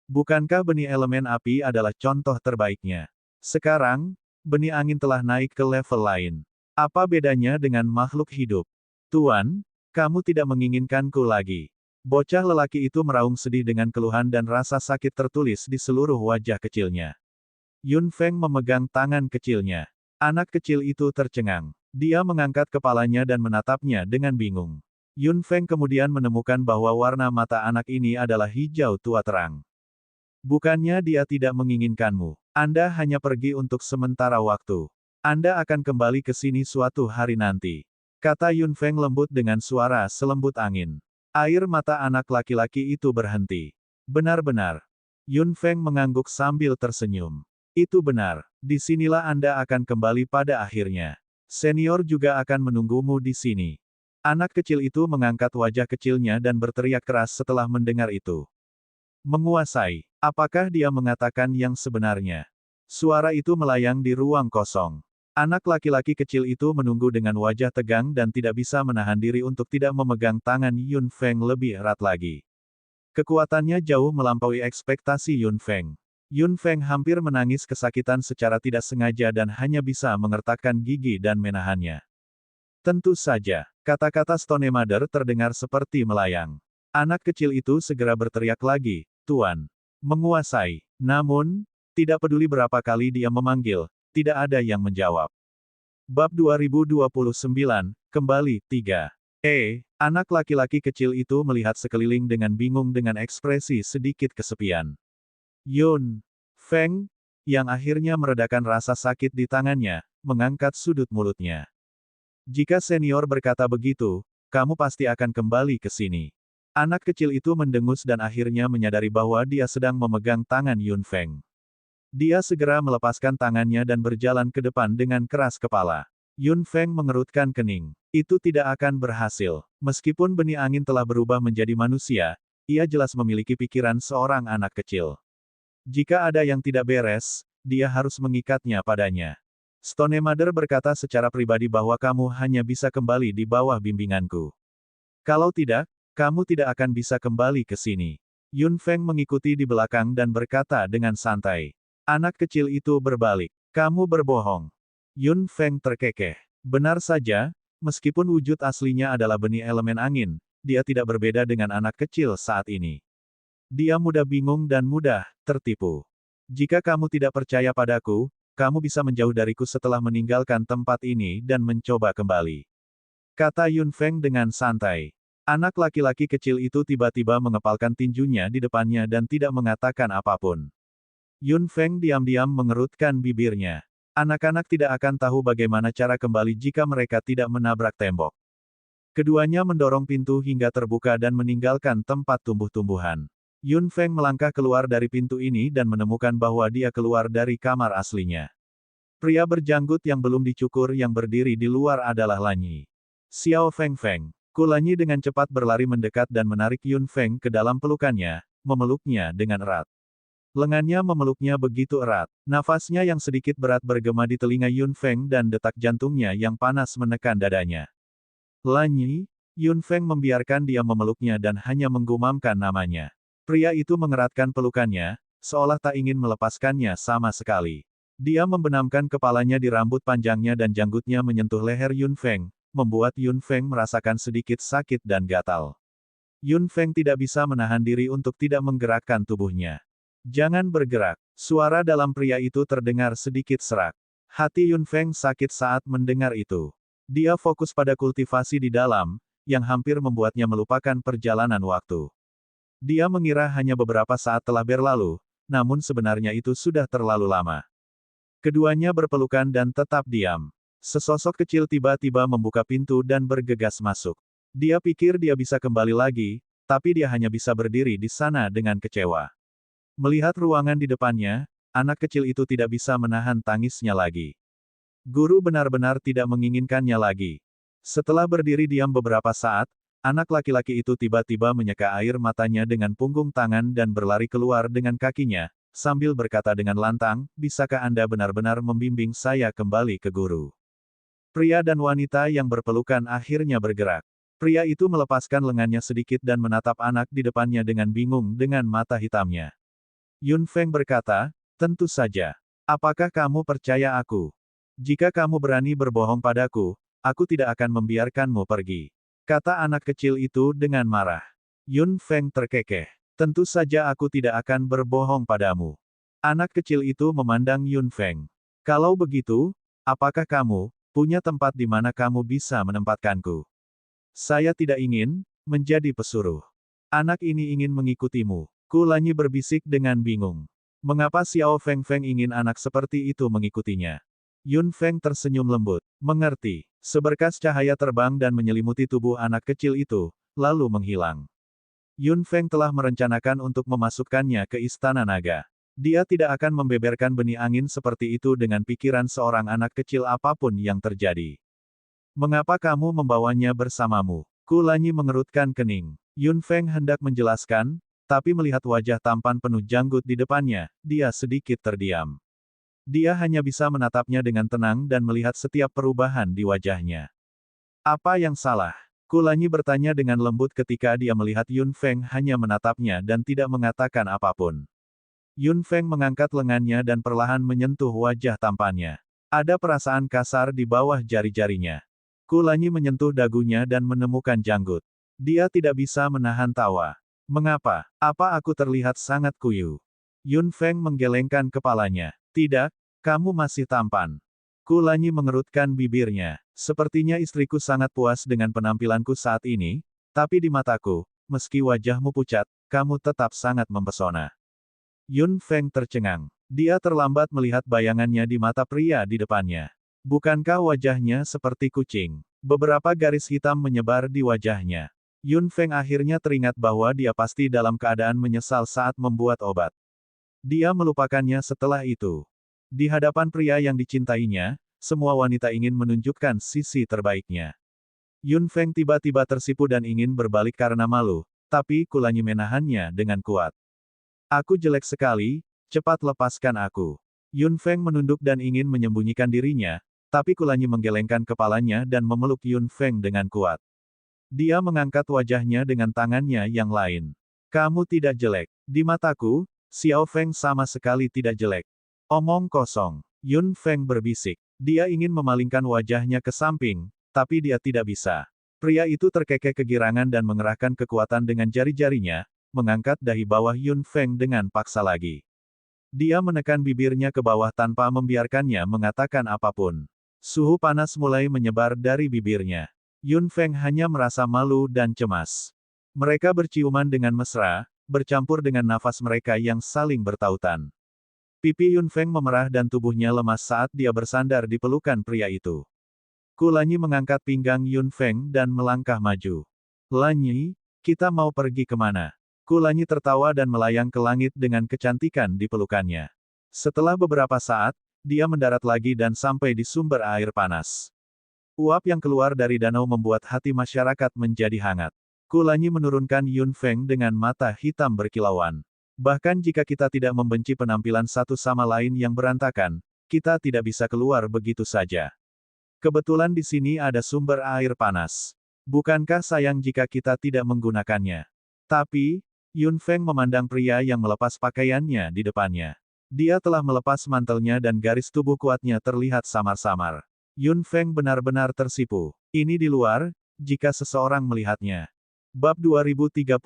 [SPEAKER 1] Bukankah benih elemen api adalah contoh terbaiknya? Sekarang, benih angin telah naik ke level lain. Apa bedanya dengan makhluk hidup? Tuan, kamu tidak menginginkanku lagi. Bocah lelaki itu meraung sedih dengan keluhan dan rasa sakit tertulis di seluruh wajah kecilnya. Yun Feng memegang tangan kecilnya. Anak kecil itu tercengang. Dia mengangkat kepalanya dan menatapnya dengan bingung. Yun Feng kemudian menemukan bahwa warna mata anak ini adalah hijau tua terang. Bukannya dia tidak menginginkanmu. Anda hanya pergi untuk sementara waktu. Anda akan kembali ke sini suatu hari nanti. Kata Yun Feng lembut dengan suara selembut angin. Air mata anak laki-laki itu berhenti. Benar-benar. Yun Feng mengangguk sambil tersenyum. Itu benar. Disinilah Anda akan kembali pada akhirnya. Senior juga akan menunggumu di sini. Anak kecil itu mengangkat wajah kecilnya dan berteriak keras setelah mendengar itu. Menguasai. Apakah dia mengatakan yang sebenarnya? Suara itu melayang di ruang kosong. Anak laki-laki kecil itu menunggu dengan wajah tegang dan tidak bisa menahan diri untuk tidak memegang tangan Yun Feng lebih erat lagi. Kekuatannya jauh melampaui ekspektasi Yun Feng. Yun Feng hampir menangis kesakitan secara tidak sengaja dan hanya bisa mengertakkan gigi dan menahannya. Tentu saja, kata-kata Stone Mother terdengar seperti melayang. Anak kecil itu segera berteriak lagi, Tuan. Menguasai. Namun, tidak peduli berapa kali dia memanggil, tidak ada yang menjawab. Bab 2029, kembali, 3. Anak laki-laki kecil itu melihat sekeliling dengan bingung dengan ekspresi sedikit kesepian. Yun Feng, yang akhirnya meredakan rasa sakit di tangannya, mengangkat sudut mulutnya. Jika senior berkata begitu, kamu pasti akan kembali ke sini. Anak kecil itu mendengus dan akhirnya menyadari bahwa dia sedang memegang tangan Yun Feng. Dia segera melepaskan tangannya dan berjalan ke depan dengan keras kepala. Yun Feng mengerutkan kening. Itu tidak akan berhasil. Meskipun benih angin telah berubah menjadi manusia, ia jelas memiliki pikiran seorang anak kecil. Jika ada yang tidak beres, dia harus mengikatnya padanya. Stone Mother berkata secara pribadi bahwa kamu hanya bisa kembali di bawah bimbinganku. Kalau tidak, kamu tidak akan bisa kembali ke sini. Yun Feng mengikuti di belakang dan berkata dengan santai. Anak kecil itu berbalik. Kamu berbohong. Yun Feng terkekeh. Benar saja, meskipun wujud aslinya adalah benih elemen angin, dia tidak berbeda dengan anak kecil saat ini. Dia mudah bingung dan mudah tertipu. Jika kamu tidak percaya padaku, kamu bisa menjauh dariku setelah meninggalkan tempat ini dan mencoba kembali. Kata Yun Feng dengan santai. Anak laki-laki kecil itu tiba-tiba mengepalkan tinjunya di depannya dan tidak mengatakan apapun. Yun Feng diam-diam mengerutkan bibirnya. Anak-anak tidak akan tahu bagaimana cara kembali jika mereka tidak menabrak tembok. Keduanya mendorong pintu hingga terbuka dan meninggalkan tempat tumbuh-tumbuhan. Yun Feng melangkah keluar dari pintu ini dan menemukan bahwa dia keluar dari kamar aslinya. Pria berjanggut yang belum dicukur yang berdiri di luar adalah Lanyi. Xiao Feng Feng. Kulanyi dengan cepat berlari mendekat dan menarik Yun Feng ke dalam pelukannya, memeluknya dengan erat. Lengannya memeluknya begitu erat. Nafasnya yang sedikit berat bergema di telinga Yun Feng dan detak jantungnya yang panas menekan dadanya. Lanyi, Yun Feng membiarkan dia memeluknya dan hanya menggumamkan namanya. Pria itu mengeratkan pelukannya, seolah tak ingin melepaskannya sama sekali. Dia membenamkan kepalanya di rambut panjangnya dan janggutnya menyentuh leher Yun Feng, membuat Yun Feng merasakan sedikit sakit dan gatal. Yun Feng tidak bisa menahan diri untuk tidak menggerakkan tubuhnya. Jangan bergerak. Suara dalam pria itu terdengar sedikit serak. Hati Yun Feng sakit saat mendengar itu. Dia fokus pada kultivasi di dalam, yang hampir membuatnya melupakan perjalanan waktu. Dia mengira hanya beberapa saat telah berlalu, namun sebenarnya itu sudah terlalu lama. Keduanya berpelukan dan tetap diam. Sesosok kecil tiba-tiba membuka pintu dan bergegas masuk. Dia pikir dia bisa kembali lagi, tapi dia hanya bisa berdiri di sana dengan kecewa. Melihat ruangan di depannya, anak kecil itu tidak bisa menahan tangisnya lagi. Guru benar-benar tidak menginginkannya lagi. Setelah berdiri diam beberapa saat, anak laki-laki itu tiba-tiba menyeka air matanya dengan punggung tangan dan berlari keluar dengan kakinya, sambil berkata dengan lantang, "Bisakah Anda benar-benar membimbing saya kembali ke guru?" Pria dan wanita yang berpelukan akhirnya bergerak. Pria itu melepaskan lengannya sedikit dan menatap anak di depannya dengan bingung dengan mata hitamnya. Yun Feng berkata, tentu saja. Apakah kamu percaya aku? Jika kamu berani berbohong padaku, aku tidak akan membiarkanmu pergi. Kata anak kecil itu dengan marah. Yun Feng terkekeh. Tentu saja aku tidak akan berbohong padamu. Anak kecil itu memandang Yun Feng. Kalau begitu, apakah kamu punya tempat di mana kamu bisa menempatkanku? Saya tidak ingin menjadi pesuruh. Anak ini ingin mengikutimu. Kulanyi berbisik dengan bingung. Mengapa Xiao Feng Feng ingin anak seperti itu mengikutinya? Yun Feng tersenyum lembut. Mengerti. Seberkas cahaya terbang dan menyelimuti tubuh anak kecil itu, lalu menghilang. Yun Feng telah merencanakan untuk memasukkannya ke Istana Naga. Dia tidak akan membeberkan benih angin seperti itu dengan pikiran seorang anak kecil apapun yang terjadi. Mengapa kamu membawanya bersamamu? Kulanyi mengerutkan kening. Yun Feng hendak menjelaskan, tapi melihat wajah tampan penuh janggut di depannya, dia sedikit terdiam. Dia hanya bisa menatapnya dengan tenang dan melihat setiap perubahan di wajahnya. Apa yang salah? Kulanyi bertanya dengan lembut ketika dia melihat Yun Feng hanya menatapnya dan tidak mengatakan apapun. Yun Feng mengangkat lengannya dan perlahan menyentuh wajah tampannya. Ada perasaan kasar di bawah jari-jarinya. Kulanyi menyentuh dagunya dan menemukan janggut. Dia tidak bisa menahan tawa. Mengapa? Apa aku terlihat sangat kuyu? Yun Feng menggelengkan kepalanya. Tidak, kamu masih tampan. Kulanyi mengerutkan bibirnya. Sepertinya istriku sangat puas dengan penampilanku saat ini, tapi di mataku, meski wajahmu pucat, kamu tetap sangat mempesona. Yun Feng tercengang. Dia terlambat melihat bayangannya di mata pria di depannya. Bukankah wajahnya seperti kucing? Beberapa garis hitam menyebar di wajahnya. Yun Feng akhirnya teringat bahwa dia pasti dalam keadaan menyesal saat membuat obat. Dia melupakannya setelah itu. Di hadapan pria yang dicintainya, semua wanita ingin menunjukkan sisi terbaiknya. Yun Feng tiba-tiba tersipu dan ingin berbalik karena malu, tapi Kulanyi menahannya dengan kuat. Aku jelek sekali, cepat lepaskan aku. Yun Feng menunduk dan ingin menyembunyikan dirinya, tapi Kulanyi menggelengkan kepalanya dan memeluk Yun Feng dengan kuat. Dia mengangkat wajahnya dengan tangannya yang lain. Kamu tidak jelek. Di mataku, Xiao Feng sama sekali tidak jelek. Omong kosong. Yun Feng berbisik. Dia ingin memalingkan wajahnya ke samping, tapi dia tidak bisa. Pria itu terkekeh kegirangan dan mengerahkan kekuatan dengan jari-jarinya, mengangkat dahi bawah Yun Feng dengan paksa lagi. Dia menekan bibirnya ke bawah tanpa membiarkannya mengatakan apapun. Suhu panas mulai menyebar dari bibirnya. Yun Feng hanya merasa malu dan cemas. Mereka berciuman dengan mesra, bercampur dengan nafas mereka yang saling bertautan. Pipi Yun Feng memerah dan tubuhnya lemas saat dia bersandar di pelukan pria itu. Kulanyi mengangkat pinggang Yun Feng dan melangkah maju. Lanyi, kita mau pergi kemana? Kulanyi tertawa dan melayang ke langit dengan kecantikan di pelukannya. Setelah beberapa saat, dia mendarat lagi dan sampai di sumber air panas. Uap yang keluar dari danau membuat hati masyarakat menjadi hangat. Kulanyi menurunkan Yun Feng dengan mata hitam berkilauan. Bahkan jika kita tidak membenci penampilan satu sama lain yang berantakan, kita tidak bisa keluar begitu saja. Kebetulan di sini ada sumber air panas. Bukankah sayang jika kita tidak menggunakannya? Tapi, Yun Feng memandang pria yang melepas pakaiannya di depannya. Dia telah melepas mantelnya dan garis tubuh kuatnya terlihat samar-samar. Yun Feng benar-benar tersipu. Ini di luar, jika seseorang melihatnya. Bab 2030,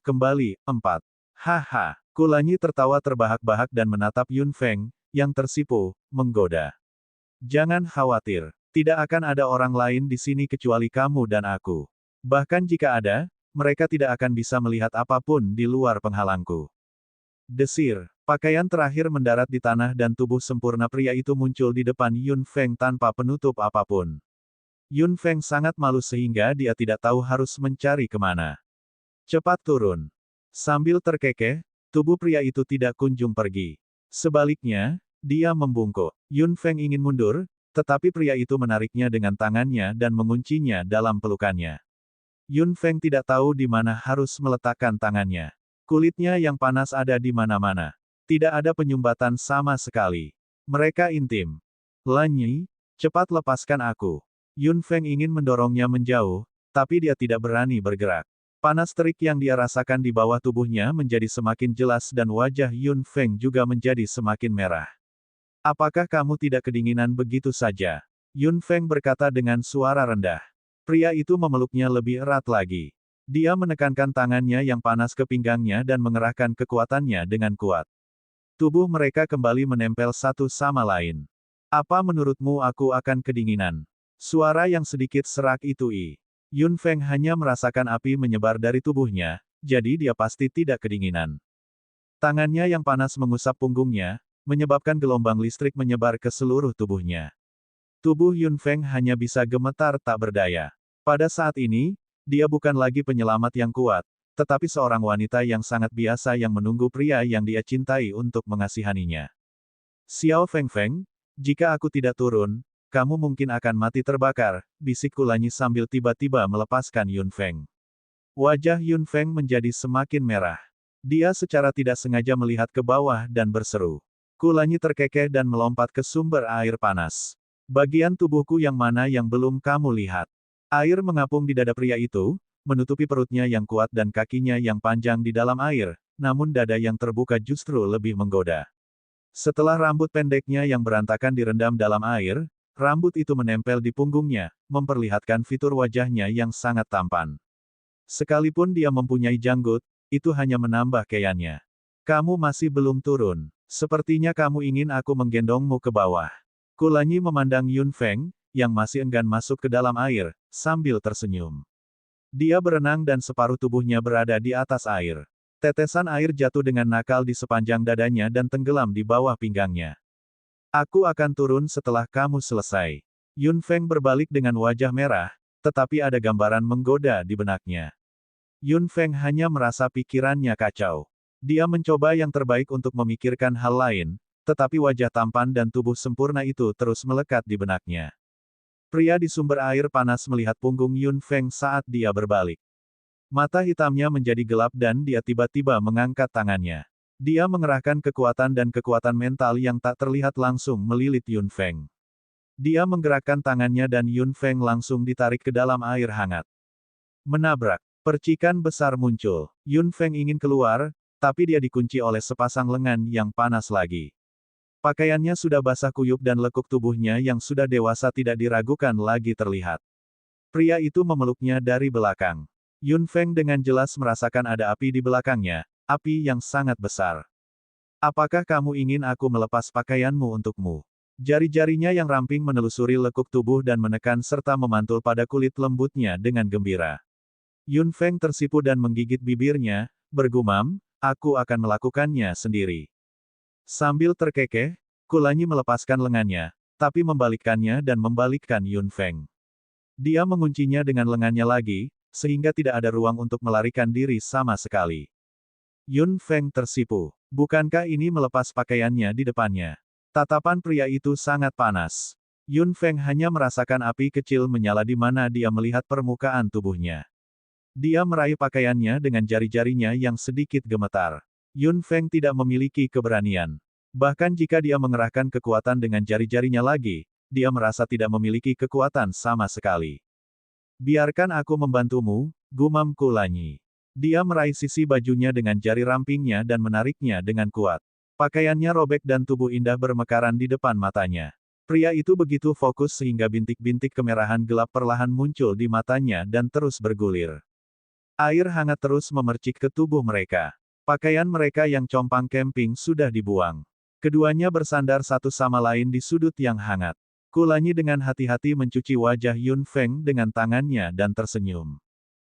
[SPEAKER 1] kembali, 4. Haha, Kulanyi tertawa terbahak-bahak dan menatap Yun Feng, yang tersipu, menggoda. Jangan khawatir, tidak akan ada orang lain di sini kecuali kamu dan aku. Bahkan jika ada, mereka tidak akan bisa melihat apapun di luar penghalangku. Desir, pakaian terakhir mendarat di tanah dan tubuh sempurna pria itu muncul di depan Yun Feng tanpa penutup apapun. Yun Feng sangat malu sehingga dia tidak tahu harus mencari kemana. Cepat turun. Sambil terkekeh, tubuh pria itu tidak kunjung pergi. Sebaliknya, dia membungkuk. Yun Feng ingin mundur, tetapi pria itu menariknya dengan tangannya dan menguncinya dalam pelukannya. Yun Feng tidak tahu di mana harus meletakkan tangannya. Kulitnya yang panas ada di mana-mana. Tidak ada penyumbatan sama sekali. Mereka intim. Lanyi, cepat lepaskan aku. Yun Feng ingin mendorongnya menjauh, tapi dia tidak berani bergerak. Panas terik yang dia rasakan di bawah tubuhnya menjadi semakin jelas dan wajah Yun Feng juga menjadi semakin merah. Apakah kamu tidak kedinginan begitu saja? Yun Feng berkata dengan suara rendah. Pria itu memeluknya lebih erat lagi. Dia menekankan tangannya yang panas ke pinggangnya dan mengerahkan kekuatannya dengan kuat. Tubuh mereka kembali menempel satu sama lain. Apa menurutmu aku akan kedinginan? Suara yang sedikit serak itu Yun Feng hanya merasakan api menyebar dari tubuhnya, jadi dia pasti tidak kedinginan. Tangannya yang panas mengusap punggungnya, menyebabkan gelombang listrik menyebar ke seluruh tubuhnya. Tubuh Yun Feng hanya bisa gemetar tak berdaya. Pada saat ini, dia bukan lagi penyelamat yang kuat, tetapi seorang wanita yang sangat biasa yang menunggu pria yang dia cintai untuk mengasihaninya. Xiao Feng Feng, jika aku tidak turun, kamu mungkin akan mati terbakar, bisik Kulanyi sambil tiba-tiba melepaskan Yun Feng. Wajah Yun Feng menjadi semakin merah. Dia secara tidak sengaja melihat ke bawah dan berseru. Kulanyi terkekeh dan melompat ke sumber air panas. Bagian tubuhku yang mana yang belum kamu lihat? Air mengapung di dada pria itu, menutupi perutnya yang kuat dan kakinya yang panjang di dalam air, namun dada yang terbuka justru lebih menggoda. Setelah rambut pendeknya yang berantakan direndam dalam air, rambut itu menempel di punggungnya, memperlihatkan fitur wajahnya yang sangat tampan. Sekalipun dia mempunyai janggut, itu hanya menambah keyannya. Kamu masih belum turun. Sepertinya kamu ingin aku menggendongmu ke bawah. Kulanyi memandang Yun Feng, yang masih enggan masuk ke dalam air, sambil tersenyum. Dia berenang dan separuh tubuhnya berada di atas air. Tetesan air jatuh dengan nakal di sepanjang dadanya dan tenggelam di bawah pinggangnya. Aku akan turun setelah kamu selesai. Yun Feng berbalik dengan wajah merah, tetapi ada gambaran menggoda di benaknya. Yun Feng hanya merasa pikirannya kacau. Dia mencoba yang terbaik untuk memikirkan hal lain, tetapi wajah tampan dan tubuh sempurna itu terus melekat di benaknya. Pria di sumber air panas melihat punggung Yun Feng saat dia berbalik. Mata hitamnya menjadi gelap dan dia tiba-tiba mengangkat tangannya. Dia mengerahkan kekuatan dan kekuatan mental yang tak terlihat langsung melilit Yun Feng. Dia menggerakkan tangannya dan Yun Feng langsung ditarik ke dalam air hangat. Menabrak. Percikan besar muncul. Yun Feng ingin keluar, tapi dia dikunci oleh sepasang lengan yang panas lagi. Pakaiannya sudah basah kuyup dan lekuk tubuhnya yang sudah dewasa tidak diragukan lagi terlihat. Pria itu memeluknya dari belakang. Yun Feng dengan jelas merasakan ada api di belakangnya, api yang sangat besar. Apakah kamu ingin aku melepas pakaianmu untukmu? Jari-jarinya yang ramping menelusuri lekuk tubuh dan menekan serta memantul pada kulit lembutnya dengan gembira. Yun Feng tersipu dan menggigit bibirnya, bergumam, aku akan melakukannya sendiri. Sambil terkekeh, Kulanyi melepaskan lengannya, tapi membalikkannya dan membalikkan Yun Feng. Dia menguncinya dengan lengannya lagi, sehingga tidak ada ruang untuk melarikan diri sama sekali. Yun Feng tersipu. Bukankah ini melepas pakaiannya di depannya? Tatapan pria itu sangat panas. Yun Feng hanya merasakan api kecil menyala di mana dia melihat permukaan tubuhnya. Dia meraih pakaiannya dengan jari-jarinya yang sedikit gemetar. Yun Feng tidak memiliki keberanian. Bahkan jika dia mengerahkan kekuatan dengan jari-jarinya lagi, dia merasa tidak memiliki kekuatan sama sekali. Biarkan aku membantumu, gumam Kulanyi. Dia meraih sisi bajunya dengan jari rampingnya dan menariknya dengan kuat. Pakaiannya robek dan tubuh indah bermekaran di depan matanya. Pria itu begitu fokus sehingga bintik-bintik kemerahan gelap perlahan muncul di matanya dan terus bergulir. Air hangat terus memercik ke tubuh mereka. Pakaian mereka yang compang camping sudah dibuang. Keduanya bersandar satu sama lain di sudut yang hangat. Kulanyi dengan hati-hati mencuci wajah Yun Feng dengan tangannya dan tersenyum.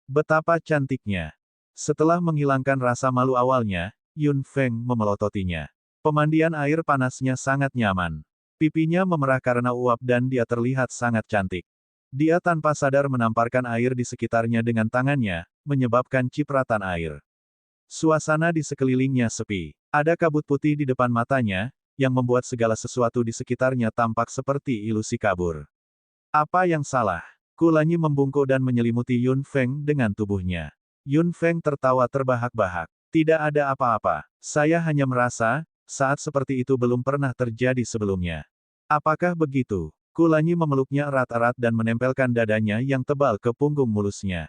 [SPEAKER 1] Betapa cantiknya. Setelah menghilangkan rasa malu awalnya, Yun Feng memelototinya. Pemandian air panasnya sangat nyaman. Pipinya memerah karena uap dan dia terlihat sangat cantik. Dia tanpa sadar menamparkan air di sekitarnya dengan tangannya, menyebabkan cipratan air. Suasana di sekelilingnya sepi. Ada kabut putih di depan matanya, yang membuat segala sesuatu di sekitarnya tampak seperti ilusi kabur. Apa yang salah? Kulanyi membungkuk dan menyelimuti Yun Feng dengan tubuhnya. Yun Feng tertawa terbahak-bahak. Tidak ada apa-apa. Saya hanya merasa, saat seperti itu belum pernah terjadi sebelumnya. Apakah begitu? Kulanyi memeluknya erat-erat dan menempelkan dadanya yang tebal ke punggung mulusnya.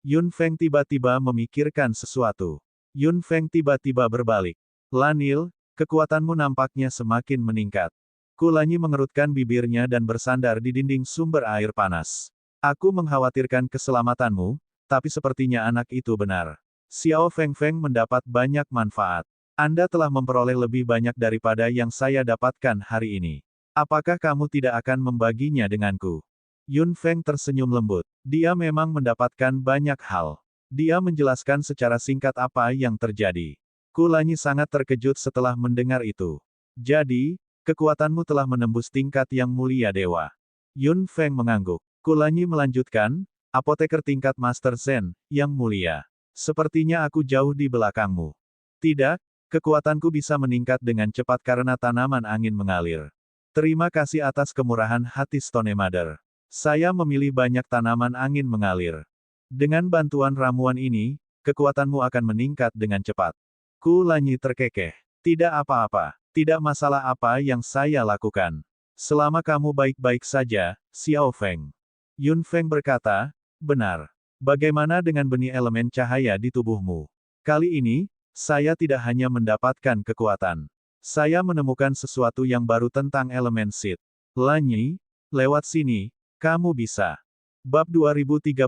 [SPEAKER 1] Yun Feng tiba-tiba memikirkan sesuatu. Yun Feng tiba-tiba berbalik. Lanil, kekuatanmu nampaknya semakin meningkat. Kulanyi mengerutkan bibirnya dan bersandar di dinding sumber air panas. Aku mengkhawatirkan keselamatanmu, tapi sepertinya anak itu benar. Xiao Feng Feng mendapat banyak manfaat. Anda telah memperoleh lebih banyak daripada yang saya dapatkan hari ini. Apakah kamu tidak akan membaginya denganku? Yun Feng tersenyum lembut. Dia memang mendapatkan banyak hal. Dia menjelaskan secara singkat apa yang terjadi. Kulanyi sangat terkejut setelah mendengar itu. Jadi, kekuatanmu telah menembus tingkat yang mulia dewa. Yun Feng mengangguk. Kulanyi melanjutkan, apoteker tingkat Master Zen, yang mulia. Sepertinya aku jauh di belakangmu. Tidak, kekuatanku bisa meningkat dengan cepat karena tanaman angin mengalir. Terima kasih atas kemurahan hati Stone Mother. Saya memilih banyak tanaman angin mengalir. Dengan bantuan ramuan ini, kekuatanmu akan meningkat dengan cepat. Kulanyi terkekeh. Tidak apa-apa. Tidak masalah apa yang saya lakukan. Selama kamu baik-baik saja, Xiao Feng. Yun Feng berkata, benar. Bagaimana dengan benih elemen cahaya di tubuhmu? Kali ini, saya tidak hanya mendapatkan kekuatan. Saya menemukan sesuatu yang baru tentang elemen Sid. Lanyi, lewat sini, kamu bisa. Bab 2031,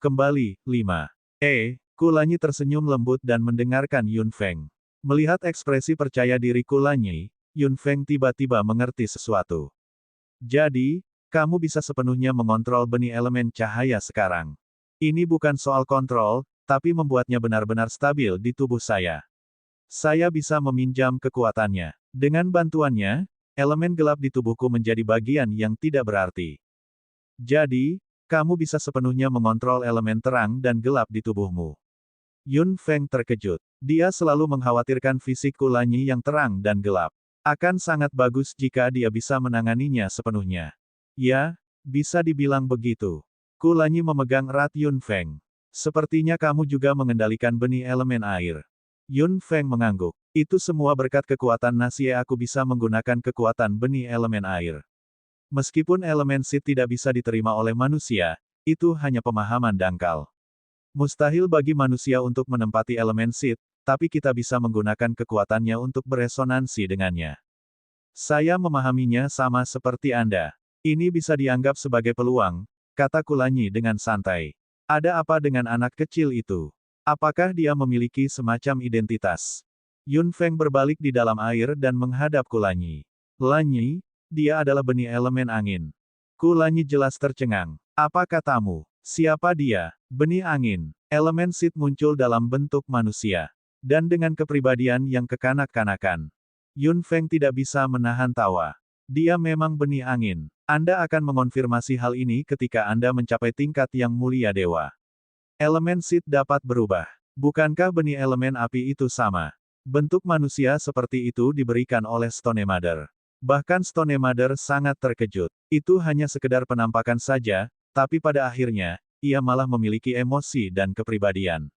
[SPEAKER 1] kembali, 5. Kulanyi tersenyum lembut dan mendengarkan Yun Feng. Melihat ekspresi percaya diri Kulanyi, Yun Feng tiba-tiba mengerti sesuatu. Jadi, kamu bisa sepenuhnya mengontrol benih elemen cahaya sekarang. Ini bukan soal kontrol, tapi membuatnya benar-benar stabil di tubuh saya. Saya bisa meminjam kekuatannya. Dengan bantuannya, elemen gelap di tubuhku menjadi bagian yang tidak berarti. Jadi, kamu bisa sepenuhnya mengontrol elemen terang dan gelap di tubuhmu. Yun Feng terkejut. Dia selalu mengkhawatirkan fisik Kulanyi yang terang dan gelap. Akan sangat bagus jika dia bisa menanganinya sepenuhnya. Ya, bisa dibilang begitu. Kulanyi memegang erat Yun Feng. Sepertinya kamu juga mengendalikan benih elemen air. Yun Feng mengangguk. Itu semua berkat kekuatan Nasie aku bisa menggunakan kekuatan benih elemen air. Meskipun elemen Sid tidak bisa diterima oleh manusia, itu hanya pemahaman dangkal. Mustahil bagi manusia untuk menempati elemen Sid, tapi kita bisa menggunakan kekuatannya untuk beresonansi dengannya. Saya memahaminya sama seperti Anda. Ini bisa dianggap sebagai peluang, kata Kulanyi dengan santai. Ada apa dengan anak kecil itu? Apakah dia memiliki semacam identitas? Yun Feng berbalik di dalam air dan menghadap Kulanyi. Lanyi, dia adalah benih elemen angin. Kulanyi jelas tercengang. Apa katamu? Siapa dia? Benih angin. Elemen Sid muncul dalam bentuk manusia. Dan dengan kepribadian yang kekanak-kanakan. Yun Feng tidak bisa menahan tawa. Dia memang benih angin. Anda akan mengonfirmasi hal ini ketika Anda mencapai tingkat yang mulia dewa. Elemen Sid dapat berubah. Bukankah benih elemen api itu sama? Bentuk manusia seperti itu diberikan oleh Stone Mother. Bahkan Stone Mother sangat terkejut. Itu hanya sekedar penampakan saja, tapi pada akhirnya, ia malah memiliki emosi dan kepribadian.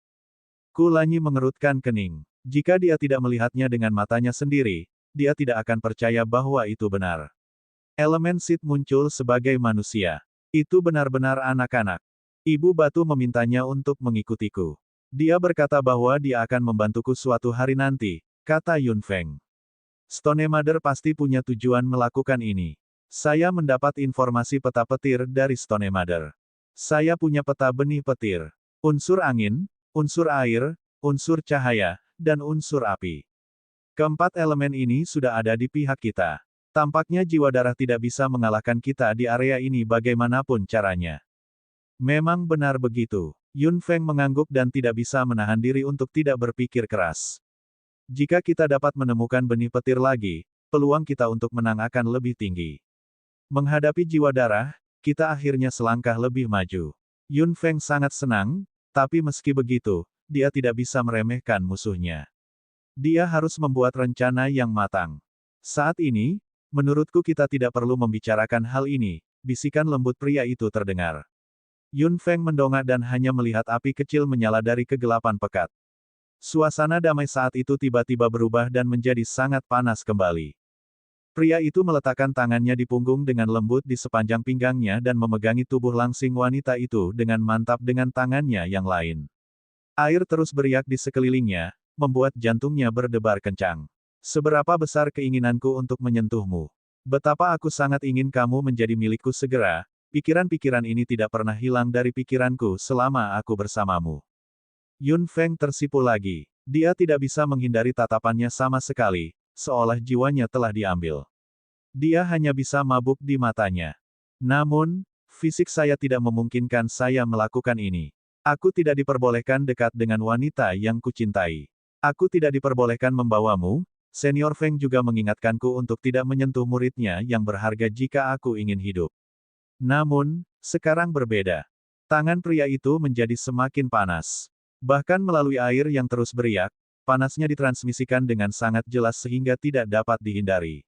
[SPEAKER 1] Kulanyi mengerutkan kening. Jika dia tidak melihatnya dengan matanya sendiri, dia tidak akan percaya bahwa itu benar. Elemen Sid muncul sebagai manusia. Itu benar-benar anak-anak. Ibu Batu memintanya untuk mengikutiku. Dia berkata bahwa dia akan membantuku suatu hari nanti, kata Yun Feng. Stone Mother pasti punya tujuan melakukan ini. Saya mendapat informasi peta petir dari Stone Mother. Saya punya peta benih petir. Unsur angin, unsur air, unsur cahaya, dan unsur api. Keempat elemen ini sudah ada di pihak kita. Tampaknya jiwa darah tidak bisa mengalahkan kita di area ini bagaimanapun caranya. Memang benar begitu. Yun Feng mengangguk dan tidak bisa menahan diri untuk tidak berpikir keras. Jika kita dapat menemukan benih petir lagi, peluang kita untuk menang akan lebih tinggi. Menghadapi jiwa darah, kita akhirnya selangkah lebih maju. Yun Feng sangat senang, tapi meski begitu, dia tidak bisa meremehkan musuhnya. Dia harus membuat rencana yang matang. Saat ini, menurutku kita tidak perlu membicarakan hal ini, bisikan lembut pria itu terdengar. Yun Feng mendongak dan hanya melihat api kecil menyala dari kegelapan pekat. Suasana damai saat itu tiba-tiba berubah dan menjadi sangat panas kembali. Pria itu meletakkan tangannya di punggung dengan lembut di sepanjang pinggangnya dan memegangi tubuh langsing wanita itu dengan mantap dengan tangannya yang lain. Air terus beriak di sekelilingnya, membuat jantungnya berdebar kencang. Seberapa besar keinginanku untuk menyentuhmu? Betapa aku sangat ingin kamu menjadi milikku segera. Pikiran-pikiran ini tidak pernah hilang dari pikiranku selama aku bersamamu. Yun Feng tersipu lagi. Dia tidak bisa menghindari tatapannya sama sekali, seolah jiwanya telah diambil. Dia hanya bisa mabuk di matanya. Namun, fisik saya tidak memungkinkan saya melakukan ini. Aku tidak diperbolehkan dekat dengan wanita yang kucintai. Aku tidak diperbolehkan membawamu. Senior Feng juga mengingatkanku untuk tidak menyentuh muridnya yang berharga jika aku ingin hidup. Namun, sekarang berbeda. Tangan pria itu menjadi semakin panas. Bahkan melalui air yang terus beriak, panasnya ditransmisikan dengan sangat jelas sehingga tidak dapat dihindari.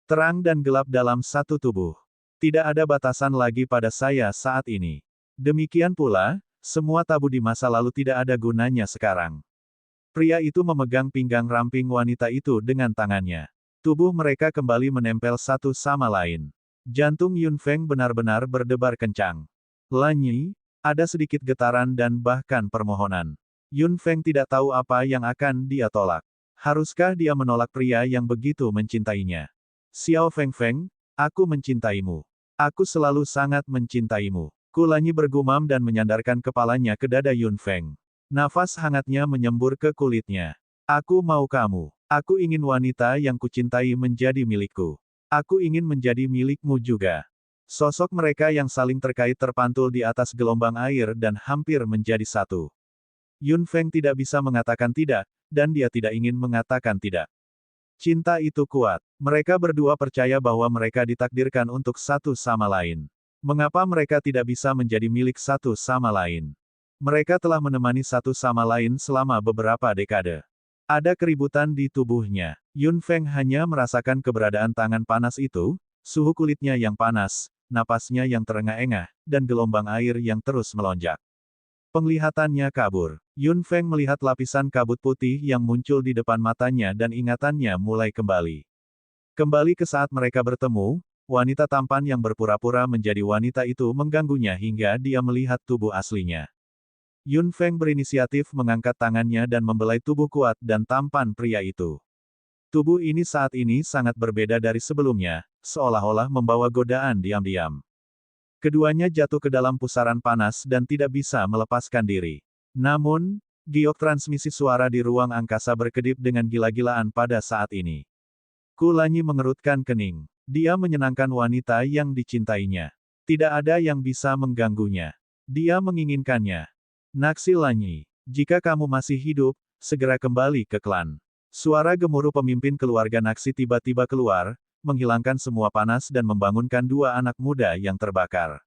[SPEAKER 1] Terang dan gelap dalam satu tubuh. Tidak ada batasan lagi pada saya saat ini. Demikian pula, semua tabu di masa lalu tidak ada gunanya sekarang. Pria itu memegang pinggang ramping wanita itu dengan tangannya. Tubuh mereka kembali menempel satu sama lain. Jantung Yun Feng benar-benar berdebar kencang. Lanyi, ada sedikit getaran dan bahkan permohonan. Yun Feng tidak tahu apa yang akan dia tolak. Haruskah dia menolak pria yang begitu mencintainya? Xiao Feng Feng, aku mencintaimu. Aku selalu sangat mencintaimu. Kulanyi bergumam dan menyandarkan kepalanya ke dada Yun Feng. Nafas hangatnya menyembur ke kulitnya. Aku mau kamu. Aku ingin wanita yang kucintai menjadi milikku. Aku ingin menjadi milikmu juga. Sosok mereka yang saling terkait terpantul di atas gelombang air dan hampir menjadi satu. Yun Feng tidak bisa mengatakan tidak, dan dia tidak ingin mengatakan tidak. Cinta itu kuat. Mereka berdua percaya bahwa mereka ditakdirkan untuk satu sama lain. Mengapa mereka tidak bisa menjadi milik satu sama lain? Mereka telah menemani satu sama lain selama beberapa dekade. Ada keributan di tubuhnya. Yun Feng hanya merasakan keberadaan tangan panas itu, suhu kulitnya yang panas, napasnya yang terengah-engah, dan gelombang air yang terus melonjak. Penglihatannya kabur. Yun Feng melihat lapisan kabut putih yang muncul di depan matanya dan ingatannya mulai kembali. Kembali ke saat mereka bertemu, wanita tampan yang berpura-pura menjadi wanita itu mengganggunya hingga dia melihat tubuh aslinya. Yun Feng berinisiatif mengangkat tangannya dan membelai tubuh kuat dan tampan pria itu. Tubuh ini saat ini sangat berbeda dari sebelumnya, seolah-olah membawa godaan diam-diam. Keduanya jatuh ke dalam pusaran panas dan tidak bisa melepaskan diri. Namun, giok transmisi suara di ruang angkasa berkedip dengan gila-gilaan pada saat ini. Kulanyi mengerutkan kening. Dia menyenangkan wanita yang dicintainya. Tidak ada yang bisa mengganggunya. Dia menginginkannya. Naksi Lanyi, jika kamu masih hidup, segera kembali ke klan. Suara gemuruh pemimpin keluarga Naksi tiba-tiba keluar, menghilangkan semua panas dan membangunkan dua anak muda yang terbakar.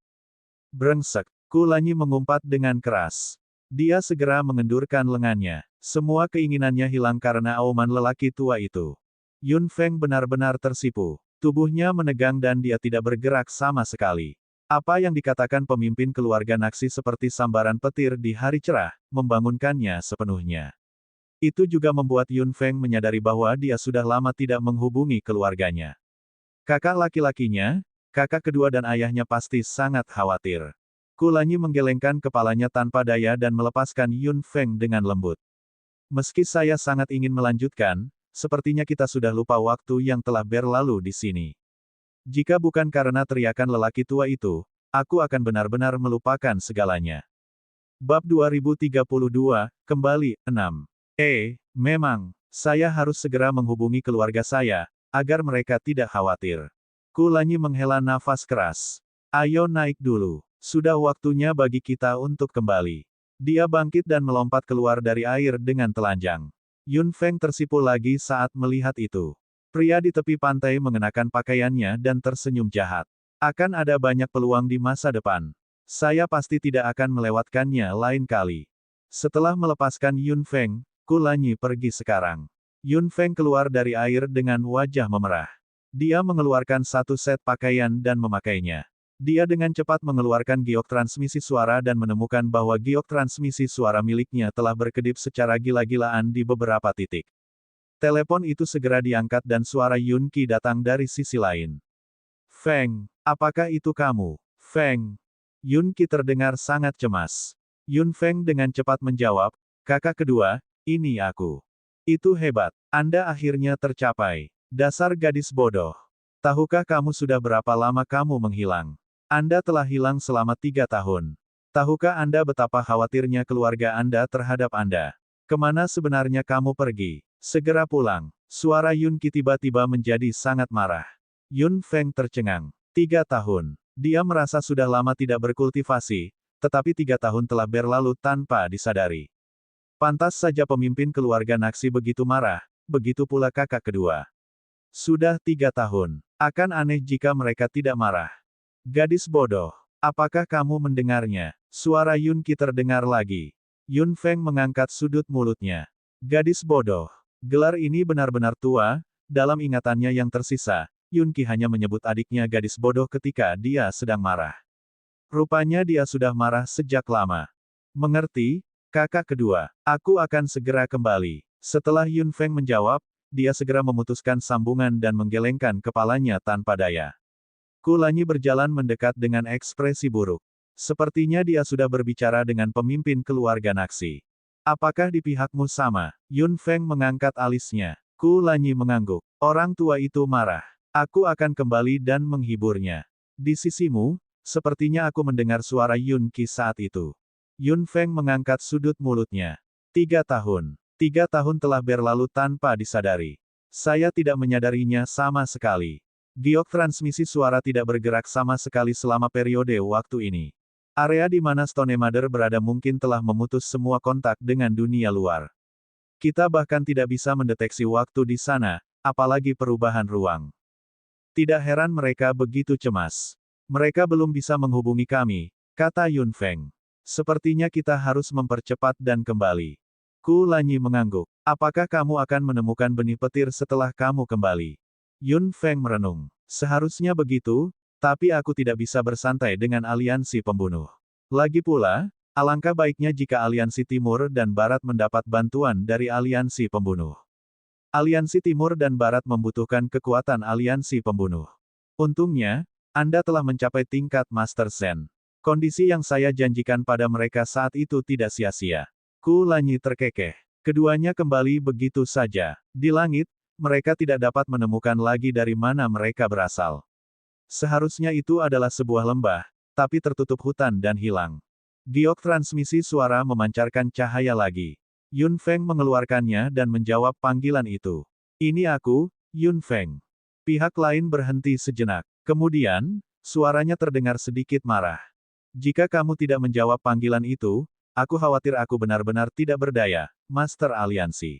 [SPEAKER 1] Brengsek, Kulanyi mengumpat dengan keras. Dia segera mengendurkan lengannya. Semua keinginannya hilang karena auman lelaki tua itu. Yun Feng benar-benar tersipu. Tubuhnya menegang dan dia tidak bergerak sama sekali. Apa yang dikatakan pemimpin keluarga Naksi seperti sambaran petir di hari cerah, membangunkannya sepenuhnya. Itu juga membuat Yun Feng menyadari bahwa dia sudah lama tidak menghubungi keluarganya. Kakak laki-lakinya, kakak kedua dan ayahnya pasti sangat khawatir. Kulanyi menggelengkan kepalanya tanpa daya dan melepaskan Yun Feng dengan lembut. Meski saya sangat ingin melanjutkan, sepertinya kita sudah lupa waktu yang telah berlalu di sini. Jika bukan karena teriakan lelaki tua itu, aku akan benar-benar melupakan segalanya. Bab 2032, kembali, 6. Memang, saya harus segera menghubungi keluarga saya, agar mereka tidak khawatir. Kulanyi menghela nafas keras. Ayo naik dulu. Sudah waktunya bagi kita untuk kembali. Dia bangkit dan melompat keluar dari air dengan telanjang. Yun Feng tersipu lagi saat melihat itu. Pria di tepi pantai mengenakan pakaiannya dan tersenyum jahat. Akan ada banyak peluang di masa depan. Saya pasti tidak akan melewatkannya lain kali. Setelah melepaskan Yun Feng, Kulanyi pergi sekarang. Yun Feng keluar dari air dengan wajah memerah. Dia mengeluarkan satu set pakaian dan memakainya. Dia dengan cepat mengeluarkan giok transmisi suara dan menemukan bahwa giok transmisi suara miliknya telah berkedip secara gila-gilaan di beberapa titik. Telepon itu segera diangkat dan suara Yun Qi datang dari sisi lain. Feng, apakah itu kamu? Feng. Yun Qi terdengar sangat cemas. Yun Feng dengan cepat menjawab, kakak kedua, ini aku. Itu hebat. Anda akhirnya tercapai. Dasar gadis bodoh. Tahukah kamu sudah berapa lama kamu menghilang? Anda telah hilang selama 3 tahun. Tahukah Anda betapa khawatirnya keluarga Anda terhadap Anda? Kemana sebenarnya kamu pergi? Segera pulang. Suara Yun Qi tiba-tiba menjadi sangat marah. Yun Feng tercengang. 3 tahun. Dia merasa sudah lama tidak berkultivasi, tetapi 3 tahun telah berlalu tanpa disadari. Pantas saja pemimpin keluarga Naksi begitu marah, begitu pula kakak kedua. Sudah 3 tahun. Akan aneh jika mereka tidak marah. Gadis bodoh. Apakah kamu mendengarnya? Suara Yun Qi terdengar lagi. Yun Feng mengangkat sudut mulutnya. Gadis bodoh. Gelar ini benar-benar tua, dalam ingatannya yang tersisa, Yun Qi hanya menyebut adiknya gadis bodoh ketika dia sedang marah. Rupanya dia sudah marah sejak lama. Mengerti, kakak kedua, aku akan segera kembali. Setelah Yun Feng menjawab, dia segera memutuskan sambungan dan menggelengkan kepalanya tanpa daya. Kulanyi berjalan mendekat dengan ekspresi buruk. Sepertinya dia sudah berbicara dengan pemimpin keluarga Naksi. Apakah di pihakmu sama? Yun Feng mengangkat alisnya. Kulanyi mengangguk. Orang tua itu marah. Aku akan kembali dan menghiburnya. Di sisimu, sepertinya aku mendengar suara Yun Qi saat itu. Yun Feng mengangkat sudut mulutnya. 3 tahun. 3 tahun telah berlalu tanpa disadari. Saya tidak menyadarinya sama sekali. Giok transmisi suara tidak bergerak sama sekali selama periode waktu ini. Area di mana Stone Mother berada mungkin telah memutus semua kontak dengan dunia luar. Kita bahkan tidak bisa mendeteksi waktu di sana, apalagi perubahan ruang. Tidak heran mereka begitu cemas. Mereka belum bisa menghubungi kami, kata Yun Feng. Sepertinya kita harus mempercepat dan kembali. Ku Lanyi mengangguk. Apakah kamu akan menemukan benih petir setelah kamu kembali? Yun Feng merenung. Seharusnya begitu, tapi aku tidak bisa bersantai dengan aliansi pembunuh. Lagi pula, alangkah baiknya jika aliansi Timur dan Barat mendapat bantuan dari aliansi pembunuh. Aliansi Timur dan Barat membutuhkan kekuatan aliansi pembunuh. Untungnya, Anda telah mencapai tingkat Master Zen. Kondisi yang saya janjikan pada mereka saat itu tidak sia-sia. Ku Lanyi terkekeh. Keduanya kembali begitu saja. Di langit, mereka tidak dapat menemukan lagi dari mana mereka berasal. Seharusnya itu adalah sebuah lembah, tapi tertutup hutan dan hilang. Giok transmisi suara memancarkan cahaya lagi. Yun Feng mengeluarkannya dan menjawab panggilan itu. Ini aku, Yun Feng. Pihak lain berhenti sejenak. Kemudian, suaranya terdengar sedikit marah. Jika kamu tidak menjawab panggilan itu, aku khawatir aku benar-benar tidak berdaya, Master Aliansi.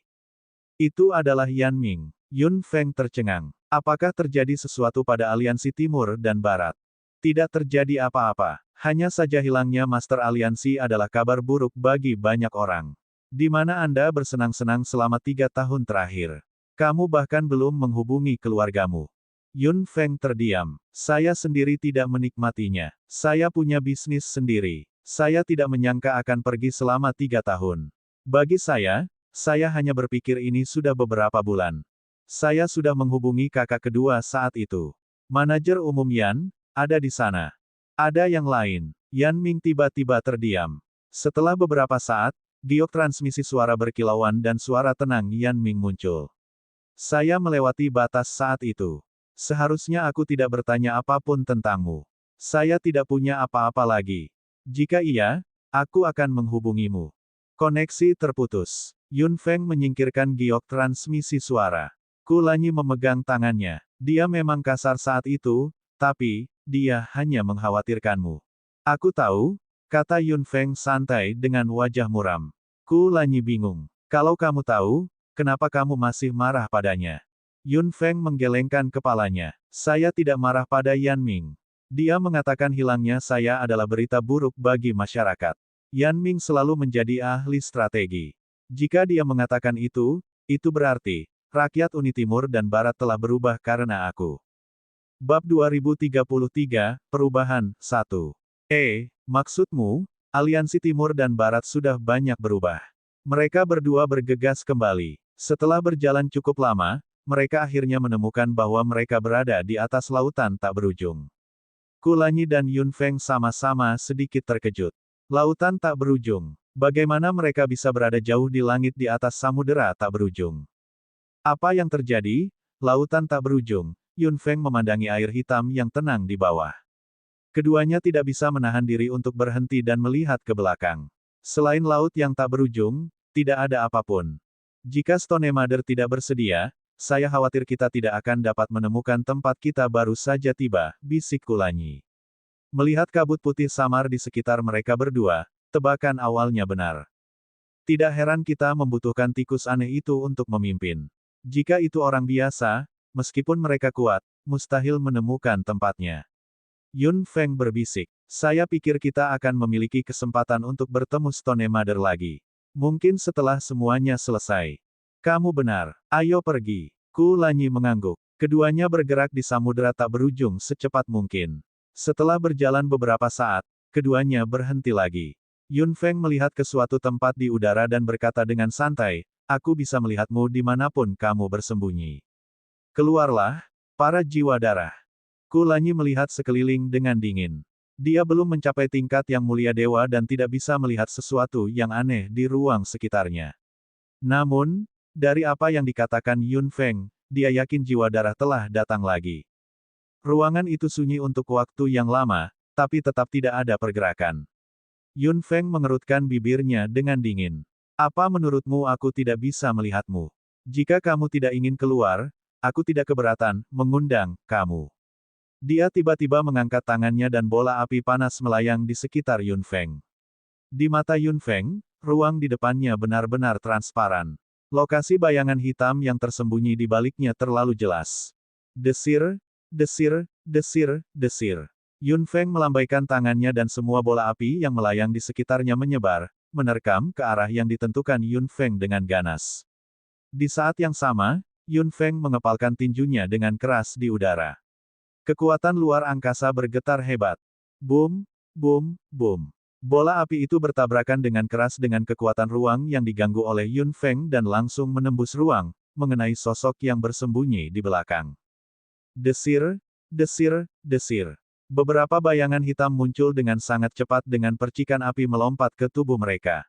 [SPEAKER 1] Itu adalah Yan Ming. Yun Feng tercengang. Apakah terjadi sesuatu pada Aliansi Timur dan Barat? Tidak terjadi apa-apa. Hanya saja hilangnya Master Aliansi adalah kabar buruk bagi banyak orang. Di mana Anda bersenang-senang selama 3 tahun terakhir? Kamu bahkan belum menghubungi keluargamu. Yun Feng terdiam. Saya sendiri tidak menikmatinya. Saya punya bisnis sendiri. Saya tidak menyangka akan pergi selama 3 tahun. Bagi saya hanya berpikir ini sudah beberapa bulan. Saya sudah menghubungi kakak kedua saat itu. Manajer umum Yan, ada di sana. Ada yang lain. Yan Ming tiba-tiba terdiam. Setelah beberapa saat, giok transmisi suara berkilauan dan suara tenang Yan Ming muncul. Saya melewati batas saat itu. Seharusnya aku tidak bertanya apapun tentangmu. Saya tidak punya apa-apa lagi. Jika iya, aku akan menghubungimu. Koneksi terputus. Yun Feng menyingkirkan giok transmisi suara. Ku Lanyi memegang tangannya. Dia memang kasar saat itu, tapi, dia hanya mengkhawatirkanmu. Aku tahu, kata Yun Feng santai dengan wajah muram. Ku Lanyi bingung. Kalau kamu tahu, kenapa kamu masih marah padanya? Yun Feng menggelengkan kepalanya. Saya tidak marah pada Yan Ming. Dia mengatakan hilangnya saya adalah berita buruk bagi masyarakat. Yan Ming selalu menjadi ahli strategi. Jika dia mengatakan itu berarti, rakyat Uni Timur dan Barat telah berubah karena aku. Bab 2033, Perubahan, 1. Maksudmu, Aliansi Timur dan Barat sudah banyak berubah. Mereka berdua bergegas kembali. Setelah berjalan cukup lama, mereka akhirnya menemukan bahwa mereka berada di atas lautan tak berujung. Ku Lanyi dan Yun Feng sama-sama sedikit terkejut. Lautan tak berujung. Bagaimana mereka bisa berada jauh di langit di atas samudera tak berujung? Apa yang terjadi? Lautan tak berujung. Yun Feng memandangi air hitam yang tenang di bawah. Keduanya tidak bisa menahan diri untuk berhenti dan melihat ke belakang. Selain laut yang tak berujung, tidak ada apapun. Jika Stone Mother tidak bersedia, saya khawatir kita tidak akan dapat menemukan tempat kita baru saja tiba, bisik Ku Lanyi. Melihat kabut putih samar di sekitar mereka berdua, tebakan awalnya benar. Tidak heran kita membutuhkan tikus aneh itu untuk memimpin. Jika itu orang biasa, meskipun mereka kuat, mustahil menemukan tempatnya. Yun Feng berbisik. Saya pikir kita akan memiliki kesempatan untuk bertemu Stone Mother lagi. Mungkin setelah semuanya selesai. Kamu benar. Ayo pergi. Ku Lanyi mengangguk. Keduanya bergerak di samudera tak berujung secepat mungkin. Setelah berjalan beberapa saat, keduanya berhenti lagi. Yun Feng melihat ke suatu tempat di udara dan berkata dengan santai, aku bisa melihatmu dimanapun kamu bersembunyi. Keluarlah, para jiwa darah. Ku Lanyi melihat sekeliling dengan dingin. Dia belum mencapai tingkat yang mulia dewa dan tidak bisa melihat sesuatu yang aneh di ruang sekitarnya. Namun, dari apa yang dikatakan Yun Feng, dia yakin jiwa darah telah datang lagi. Ruangan itu sunyi untuk waktu yang lama, tapi tetap tidak ada pergerakan. Yun Feng mengerutkan bibirnya dengan dingin. Apa menurutmu aku tidak bisa melihatmu? Jika kamu tidak ingin keluar, aku tidak keberatan mengundang kamu. Dia tiba-tiba mengangkat tangannya dan bola api panas melayang di sekitar Yun Feng. Di mata Yun Feng, ruang di depannya benar-benar transparan. Lokasi bayangan hitam yang tersembunyi di baliknya terlalu jelas. Desir, desir, desir, desir. Yun Feng melambaikan tangannya dan semua bola api yang melayang di sekitarnya menyebar, menerkam ke arah yang ditentukan Yun Feng dengan ganas. Di saat yang sama, Yun Feng mengepalkan tinjunya dengan keras di udara. Kekuatan luar angkasa bergetar hebat. Boom, boom, boom. Bola api itu bertabrakan dengan keras dengan kekuatan ruang yang diganggu oleh Yun Feng dan langsung menembus ruang, mengenai sosok yang bersembunyi di belakang. Desir, desir, desir. Beberapa bayangan hitam muncul dengan sangat cepat dengan percikan api melompat ke tubuh mereka.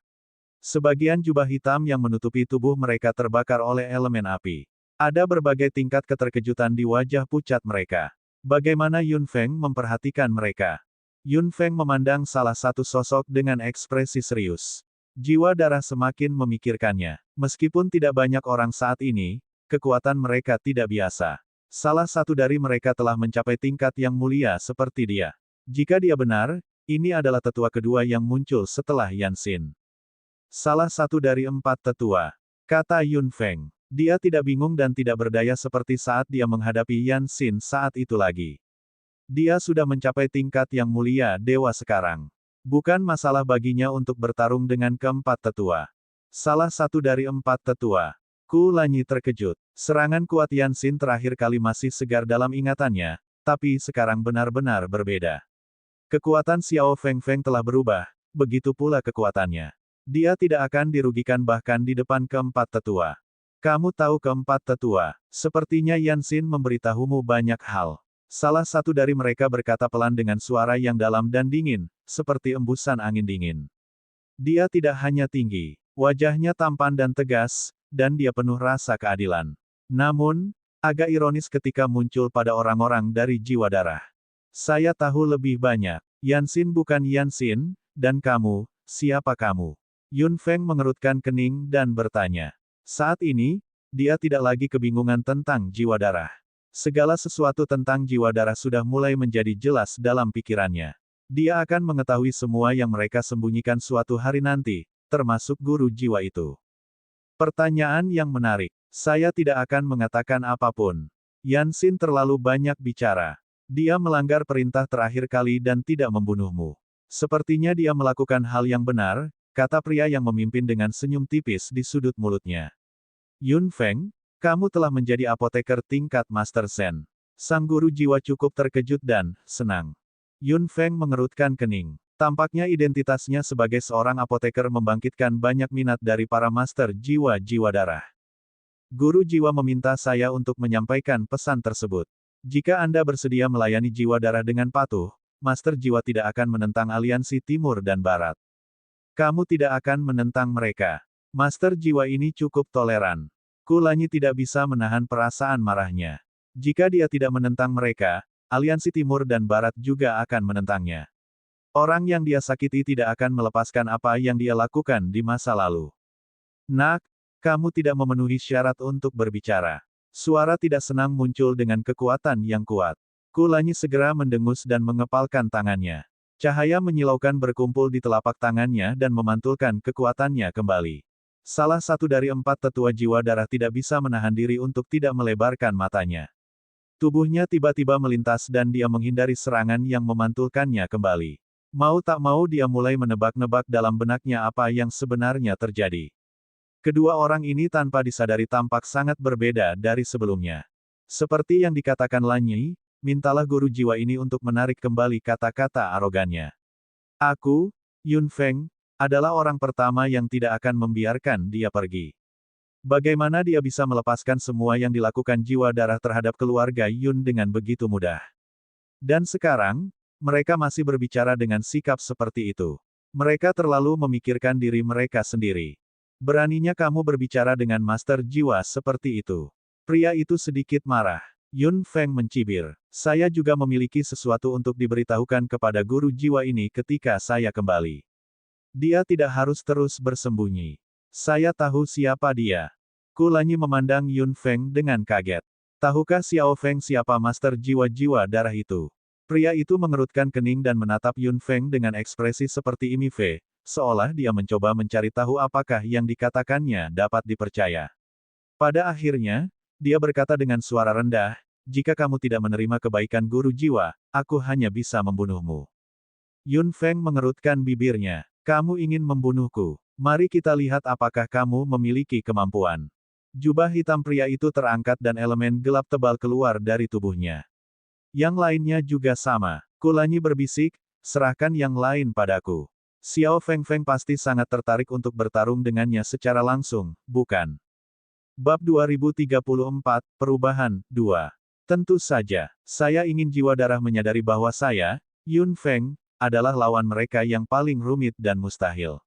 [SPEAKER 1] Sebagian jubah hitam yang menutupi tubuh mereka terbakar oleh elemen api. Ada berbagai tingkat keterkejutan di wajah pucat mereka. Bagaimana Yun Feng memperhatikan mereka? Yun Feng memandang salah satu sosok dengan ekspresi serius. Jiwa darah semakin memikirkannya. Meskipun tidak banyak orang saat ini, kekuatan mereka tidak biasa. Salah satu dari mereka telah mencapai tingkat yang mulia seperti dia. Jika dia benar, ini adalah tetua kedua yang muncul setelah Yan Xin. Salah satu dari 4 tetua, kata Yun Feng. Dia tidak bingung dan tidak berdaya seperti saat dia menghadapi Yan Xin saat itu lagi. Dia sudah mencapai tingkat yang mulia dewa sekarang. Bukan masalah baginya untuk bertarung dengan keempat tetua. Salah satu dari 4 tetua. Ku Lanyi terkejut. Serangan kuat Yan Xin terakhir kali masih segar dalam ingatannya, tapi sekarang benar-benar berbeda. Kekuatan Xiao Feng Feng telah berubah, begitu pula kekuatannya. Dia tidak akan dirugikan bahkan di depan keempat tetua. Kamu tahu keempat tetua, sepertinya Yan Xin memberitahumu banyak hal. Salah satu dari mereka berkata pelan dengan suara yang dalam dan dingin, seperti embusan angin dingin. Dia tidak hanya tinggi, wajahnya tampan dan tegas, dan dia penuh rasa keadilan. Namun, agak ironis ketika muncul pada orang-orang dari jiwa darah. Saya tahu lebih banyak. Yan Xin bukan Yan Xin, dan kamu, siapa kamu? Yun Feng mengerutkan kening dan bertanya. Saat ini, dia tidak lagi kebingungan tentang jiwa darah. Segala sesuatu tentang jiwa darah sudah mulai menjadi jelas dalam pikirannya. Dia akan mengetahui semua yang mereka sembunyikan suatu hari nanti, termasuk guru jiwa itu. Pertanyaan yang menarik. Saya tidak akan mengatakan apapun. Yan Xin terlalu banyak bicara. Dia melanggar perintah terakhir kali dan tidak membunuhmu. Sepertinya dia melakukan hal yang benar, kata pria yang memimpin dengan senyum tipis di sudut mulutnya. Yun Feng, kamu telah menjadi apoteker tingkat Master Zen. Sang guru jiwa cukup terkejut dan senang. Yun Feng mengerutkan kening. Tampaknya identitasnya sebagai seorang apoteker membangkitkan banyak minat dari para master jiwa-jiwa darah. Guru jiwa meminta saya untuk menyampaikan pesan tersebut. Jika Anda bersedia melayani jiwa darah dengan patuh, master jiwa tidak akan menentang aliansi Timur dan Barat. Kamu tidak akan menentang mereka. Master jiwa ini cukup toleran. Ku Lanyi tidak bisa menahan perasaan marahnya. Jika dia tidak menentang mereka, aliansi Timur dan Barat juga akan menentangnya. Orang yang dia sakiti tidak akan melepaskan apa yang dia lakukan di masa lalu. Nak, kamu tidak memenuhi syarat untuk berbicara. Suara tidak senang muncul dengan kekuatan yang kuat. Ku Lanyi segera mendengus dan mengepalkan tangannya. Cahaya menyilaukan berkumpul di telapak tangannya dan memantulkan kekuatannya kembali. Salah satu dari 4 tetua jiwa darah tidak bisa menahan diri untuk tidak melebarkan matanya. Tubuhnya tiba-tiba melintas dan dia menghindari serangan yang memantulkannya kembali. Mau tak mau dia mulai menebak-nebak dalam benaknya apa yang sebenarnya terjadi. Kedua orang ini tanpa disadari tampak sangat berbeda dari sebelumnya. Seperti yang dikatakan Lanyi, mintalah guru jiwa ini untuk menarik kembali kata-kata arogannya. Aku, Yun Feng, adalah orang pertama yang tidak akan membiarkan dia pergi. Bagaimana dia bisa melepaskan semua yang dilakukan jiwa darah terhadap keluarga Yun dengan begitu mudah? Dan sekarang, mereka masih berbicara dengan sikap seperti itu. Mereka terlalu memikirkan diri mereka sendiri. Beraninya kamu berbicara dengan master jiwa seperti itu. Pria itu sedikit marah. Yun Feng mencibir. Saya juga memiliki sesuatu untuk diberitahukan kepada guru jiwa ini ketika saya kembali. Dia tidak harus terus bersembunyi. Saya tahu siapa dia. Ku Lanyi memandang Yun Feng dengan kaget. Tahukah Xiao Feng siapa master jiwa-jiwa darah itu? Pria itu mengerutkan kening dan menatap Yun Feng dengan ekspresi seperti imive, seolah dia mencoba mencari tahu apakah yang dikatakannya dapat dipercaya. Pada akhirnya, dia berkata dengan suara rendah, jika kamu tidak menerima kebaikan guru jiwa, aku hanya bisa membunuhmu. Yun Feng mengerutkan bibirnya. Kamu ingin membunuhku? Mari kita lihat apakah kamu memiliki kemampuan. Jubah hitam pria itu terangkat dan elemen gelap tebal keluar dari tubuhnya. Yang lainnya juga sama. Kulanyi berbisik, serahkan yang lain padaku. Xiao Feng pasti sangat tertarik untuk bertarung dengannya secara langsung, bukan? Bab 2034, Perubahan, 2. Tentu saja, saya ingin jiwa darah menyadari bahwa saya, Yun Feng, adalah lawan mereka yang paling rumit dan mustahil.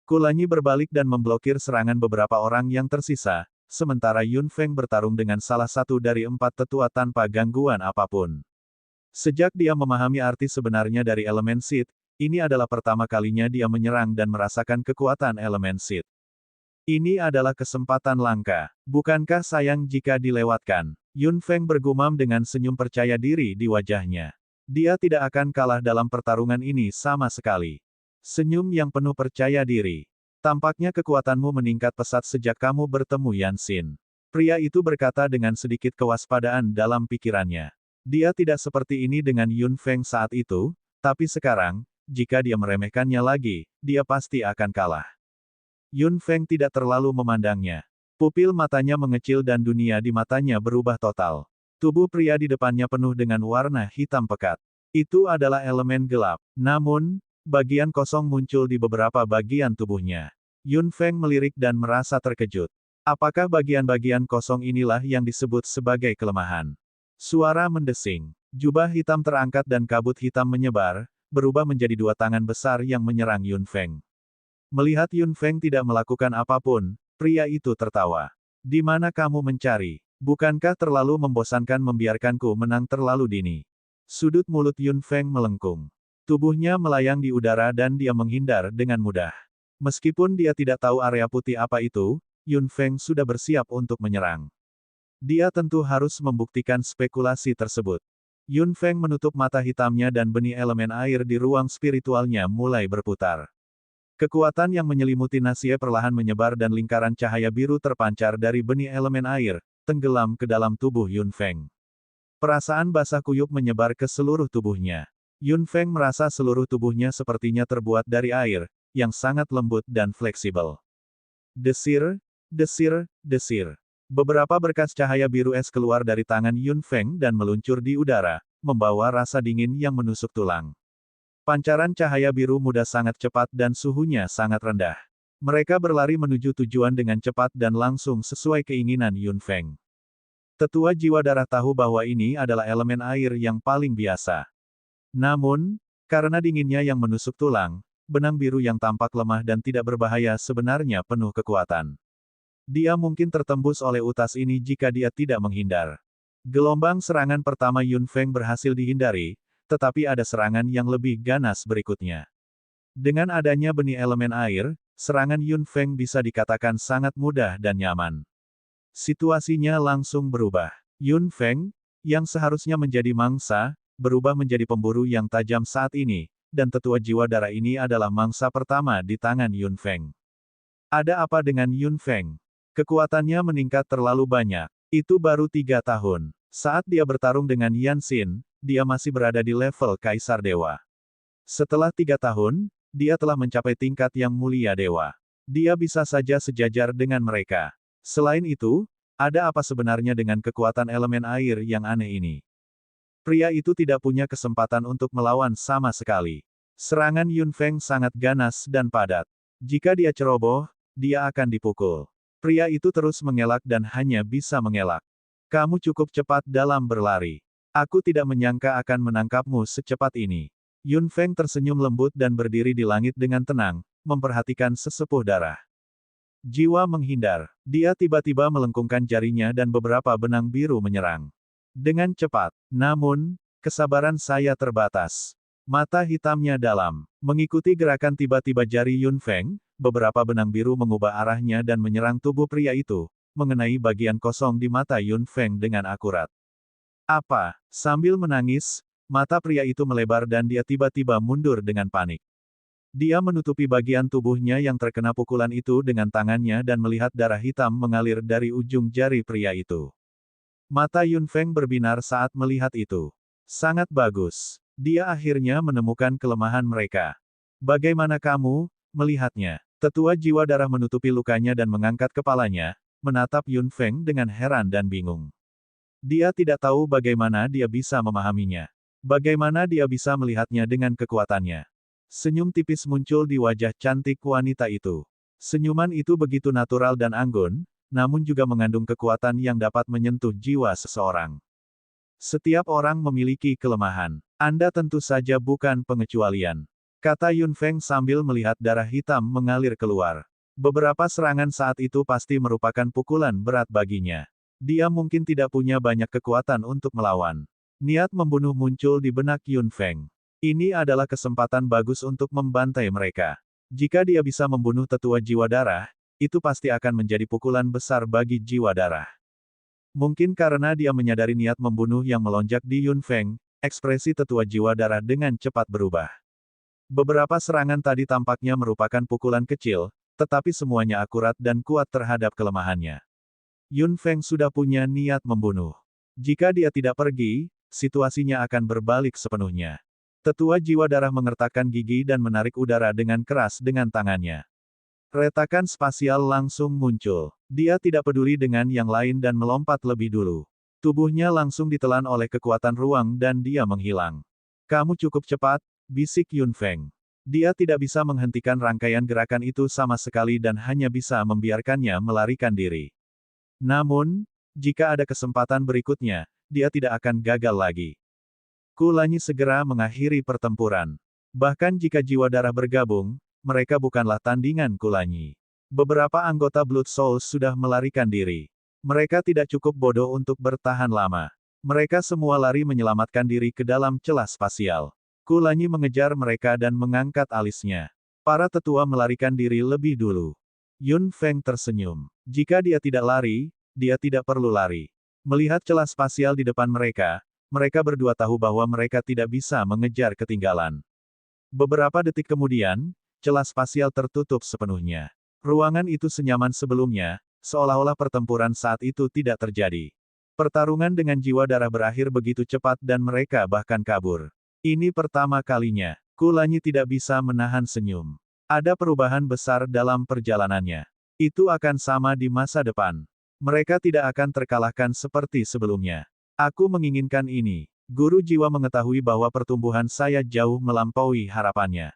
[SPEAKER 1] Kulanyi berbalik dan memblokir serangan beberapa orang yang tersisa, sementara Yun Feng bertarung dengan salah satu dari 4 tetua tanpa gangguan apapun. Sejak dia memahami arti sebenarnya dari elemen Sid, ini adalah pertama kalinya dia menyerang dan merasakan kekuatan elemen Sid. Ini adalah kesempatan langka. Bukankah sayang jika dilewatkan? Yun Feng bergumam dengan senyum percaya diri di wajahnya. Dia tidak akan kalah dalam pertarungan ini sama sekali. Senyum yang penuh percaya diri. Tampaknya kekuatanmu meningkat pesat sejak kamu bertemu Yan Xin. Pria itu berkata dengan sedikit kewaspadaan dalam pikirannya. Dia tidak seperti ini dengan Yun Feng saat itu, tapi sekarang, jika dia meremehkannya lagi, dia pasti akan kalah. Yun Feng tidak terlalu memandangnya. Pupil matanya mengecil dan dunia di matanya berubah total. Tubuh pria di depannya penuh dengan warna hitam pekat. Itu adalah elemen gelap. Namun, bagian kosong muncul di beberapa bagian tubuhnya. Yun Feng melirik dan merasa terkejut. Apakah bagian-bagian kosong inilah yang disebut sebagai kelemahan? Suara mendesing. Jubah hitam terangkat dan kabut hitam menyebar, berubah menjadi 2 tangan besar yang menyerang Yun Feng. Melihat Yun Feng tidak melakukan apapun, pria itu tertawa. Di mana kamu mencari? Bukankah terlalu membosankan membiarkanku menang terlalu dini? Sudut mulut Yun Feng melengkung. Tubuhnya melayang di udara dan dia menghindar dengan mudah. Meskipun dia tidak tahu area putih apa itu, Yun Feng sudah bersiap untuk menyerang. Dia tentu harus membuktikan spekulasi tersebut. Yun Feng menutup mata hitamnya dan benih elemen air di ruang spiritualnya mulai berputar. Kekuatan yang menyelimuti Nasie perlahan menyebar dan lingkaran cahaya biru terpancar dari benih elemen air, tenggelam ke dalam tubuh Yun Feng. Perasaan basah kuyup menyebar ke seluruh tubuhnya. Yun Feng merasa seluruh tubuhnya sepertinya terbuat dari air, yang sangat lembut dan fleksibel. Desir, desir, desir. Beberapa berkas cahaya biru es keluar dari tangan Yun Feng dan meluncur di udara, membawa rasa dingin yang menusuk tulang. Pancaran cahaya biru muda sangat cepat dan suhunya sangat rendah. Mereka berlari menuju tujuan dengan cepat dan langsung sesuai keinginan Yun Feng. Tetua jiwa darah tahu bahwa ini adalah elemen air yang paling biasa. Namun, karena dinginnya yang menusuk tulang, benang biru yang tampak lemah dan tidak berbahaya sebenarnya penuh kekuatan. Dia mungkin tertembus oleh utas ini jika dia tidak menghindar. Gelombang serangan pertama Yun Feng berhasil dihindari, tetapi ada serangan yang lebih ganas berikutnya. Dengan adanya benih elemen air, serangan Yun Feng bisa dikatakan sangat mudah dan nyaman. Situasinya langsung berubah. Yun Feng, yang seharusnya menjadi mangsa, berubah menjadi pemburu yang tajam saat ini, dan tetua jiwa darah ini adalah mangsa pertama di tangan Yun Feng. Ada apa dengan Yun Feng? Kekuatannya meningkat terlalu banyak. Itu baru 3 tahun. Saat dia bertarung dengan Yan Xin, dia masih berada di level Kaisar Dewa. Setelah 3 tahun, dia telah mencapai tingkat yang mulia dewa. Dia bisa saja sejajar dengan mereka. Selain itu, ada apa sebenarnya dengan kekuatan elemen air yang aneh ini? Pria itu tidak punya kesempatan untuk melawan sama sekali. Serangan Yun Feng sangat ganas dan padat. Jika dia ceroboh, dia akan dipukul. Pria itu terus mengelak dan hanya bisa mengelak. Kamu cukup cepat dalam berlari. Aku tidak menyangka akan menangkapmu secepat ini. Yun Feng tersenyum lembut dan berdiri di langit dengan tenang, memperhatikan sesepuh darah. Jiwa menghindar. Dia tiba-tiba melengkungkan jarinya dan beberapa benang biru menyerang. Dengan cepat. Namun, kesabaran saya terbatas. Mata hitamnya dalam. Mengikuti gerakan tiba-tiba jari Yun Feng, beberapa benang biru mengubah arahnya dan menyerang tubuh pria itu, mengenai bagian kosong di mata Yun Feng dengan akurat. Apa? Sambil menangis, mata pria itu melebar dan dia tiba-tiba mundur dengan panik. Dia menutupi bagian tubuhnya yang terkena pukulan itu dengan tangannya dan melihat darah hitam mengalir dari ujung jari pria itu. Mata Yun Feng berbinar saat melihat itu. Sangat bagus. Dia akhirnya menemukan kelemahan mereka. Bagaimana kamu melihatnya? Tetua jiwa darah menutupi lukanya dan mengangkat kepalanya, menatap Yun Feng dengan heran dan bingung. Dia tidak tahu bagaimana dia bisa memahaminya. Bagaimana dia bisa melihatnya dengan kekuatannya. Senyum tipis muncul di wajah cantik wanita itu. Senyuman itu begitu natural dan anggun, namun juga mengandung kekuatan yang dapat menyentuh jiwa seseorang. Setiap orang memiliki kelemahan. Anda tentu saja bukan pengecualian. Kata Yun Feng sambil melihat darah hitam mengalir keluar. Beberapa serangan saat itu pasti merupakan pukulan berat baginya. Dia mungkin tidak punya banyak kekuatan untuk melawan. Niat membunuh muncul di benak Yun Feng. Ini adalah kesempatan bagus untuk membantai mereka. Jika dia bisa membunuh tetua jiwa darah, itu pasti akan menjadi pukulan besar bagi jiwa darah. Mungkin karena dia menyadari niat membunuh yang melonjak di Yun Feng, ekspresi tetua jiwa darah dengan cepat berubah. Beberapa serangan tadi tampaknya merupakan pukulan kecil, tetapi semuanya akurat dan kuat terhadap kelemahannya. Yun Feng sudah punya niat membunuh. Jika dia tidak pergi, situasinya akan berbalik sepenuhnya. Tetua jiwa darah mengertakkan gigi dan menarik udara dengan keras dengan tangannya. Retakan spasial langsung muncul. Dia tidak peduli dengan yang lain dan melompat lebih dulu. Tubuhnya langsung ditelan oleh kekuatan ruang dan dia menghilang. Kamu cukup cepat, bisik Yun Feng. Dia tidak bisa menghentikan rangkaian gerakan itu sama sekali dan hanya bisa membiarkannya melarikan diri. Namun, jika ada kesempatan berikutnya, dia tidak akan gagal lagi. Kulanyi segera mengakhiri pertempuran. Bahkan jika jiwa darah bergabung, mereka bukanlah tandingan Kulanyi. Beberapa anggota Blood Souls sudah melarikan diri. Mereka tidak cukup bodoh untuk bertahan lama. Mereka semua lari menyelamatkan diri ke dalam celah spasial. Kulanyi mengejar mereka dan mengangkat alisnya. Para tetua melarikan diri lebih dulu. Yun Feng tersenyum. Jika dia tidak lari, dia tidak perlu lari. Melihat celah spasial di depan mereka, mereka berdua tahu bahwa mereka tidak bisa mengejar ketinggalan. Beberapa detik kemudian, celah spasial tertutup sepenuhnya. Ruangan itu senyaman sebelumnya, seolah-olah pertempuran saat itu tidak terjadi. Pertarungan dengan jiwa darah berakhir begitu cepat dan mereka bahkan kabur. Ini pertama kalinya, Kulanyi tidak bisa menahan senyum. Ada perubahan besar dalam perjalanannya. Itu akan sama di masa depan. Mereka tidak akan terkalahkan seperti sebelumnya. Aku menginginkan ini. Guru jiwa mengetahui bahwa pertumbuhan saya jauh melampaui harapannya.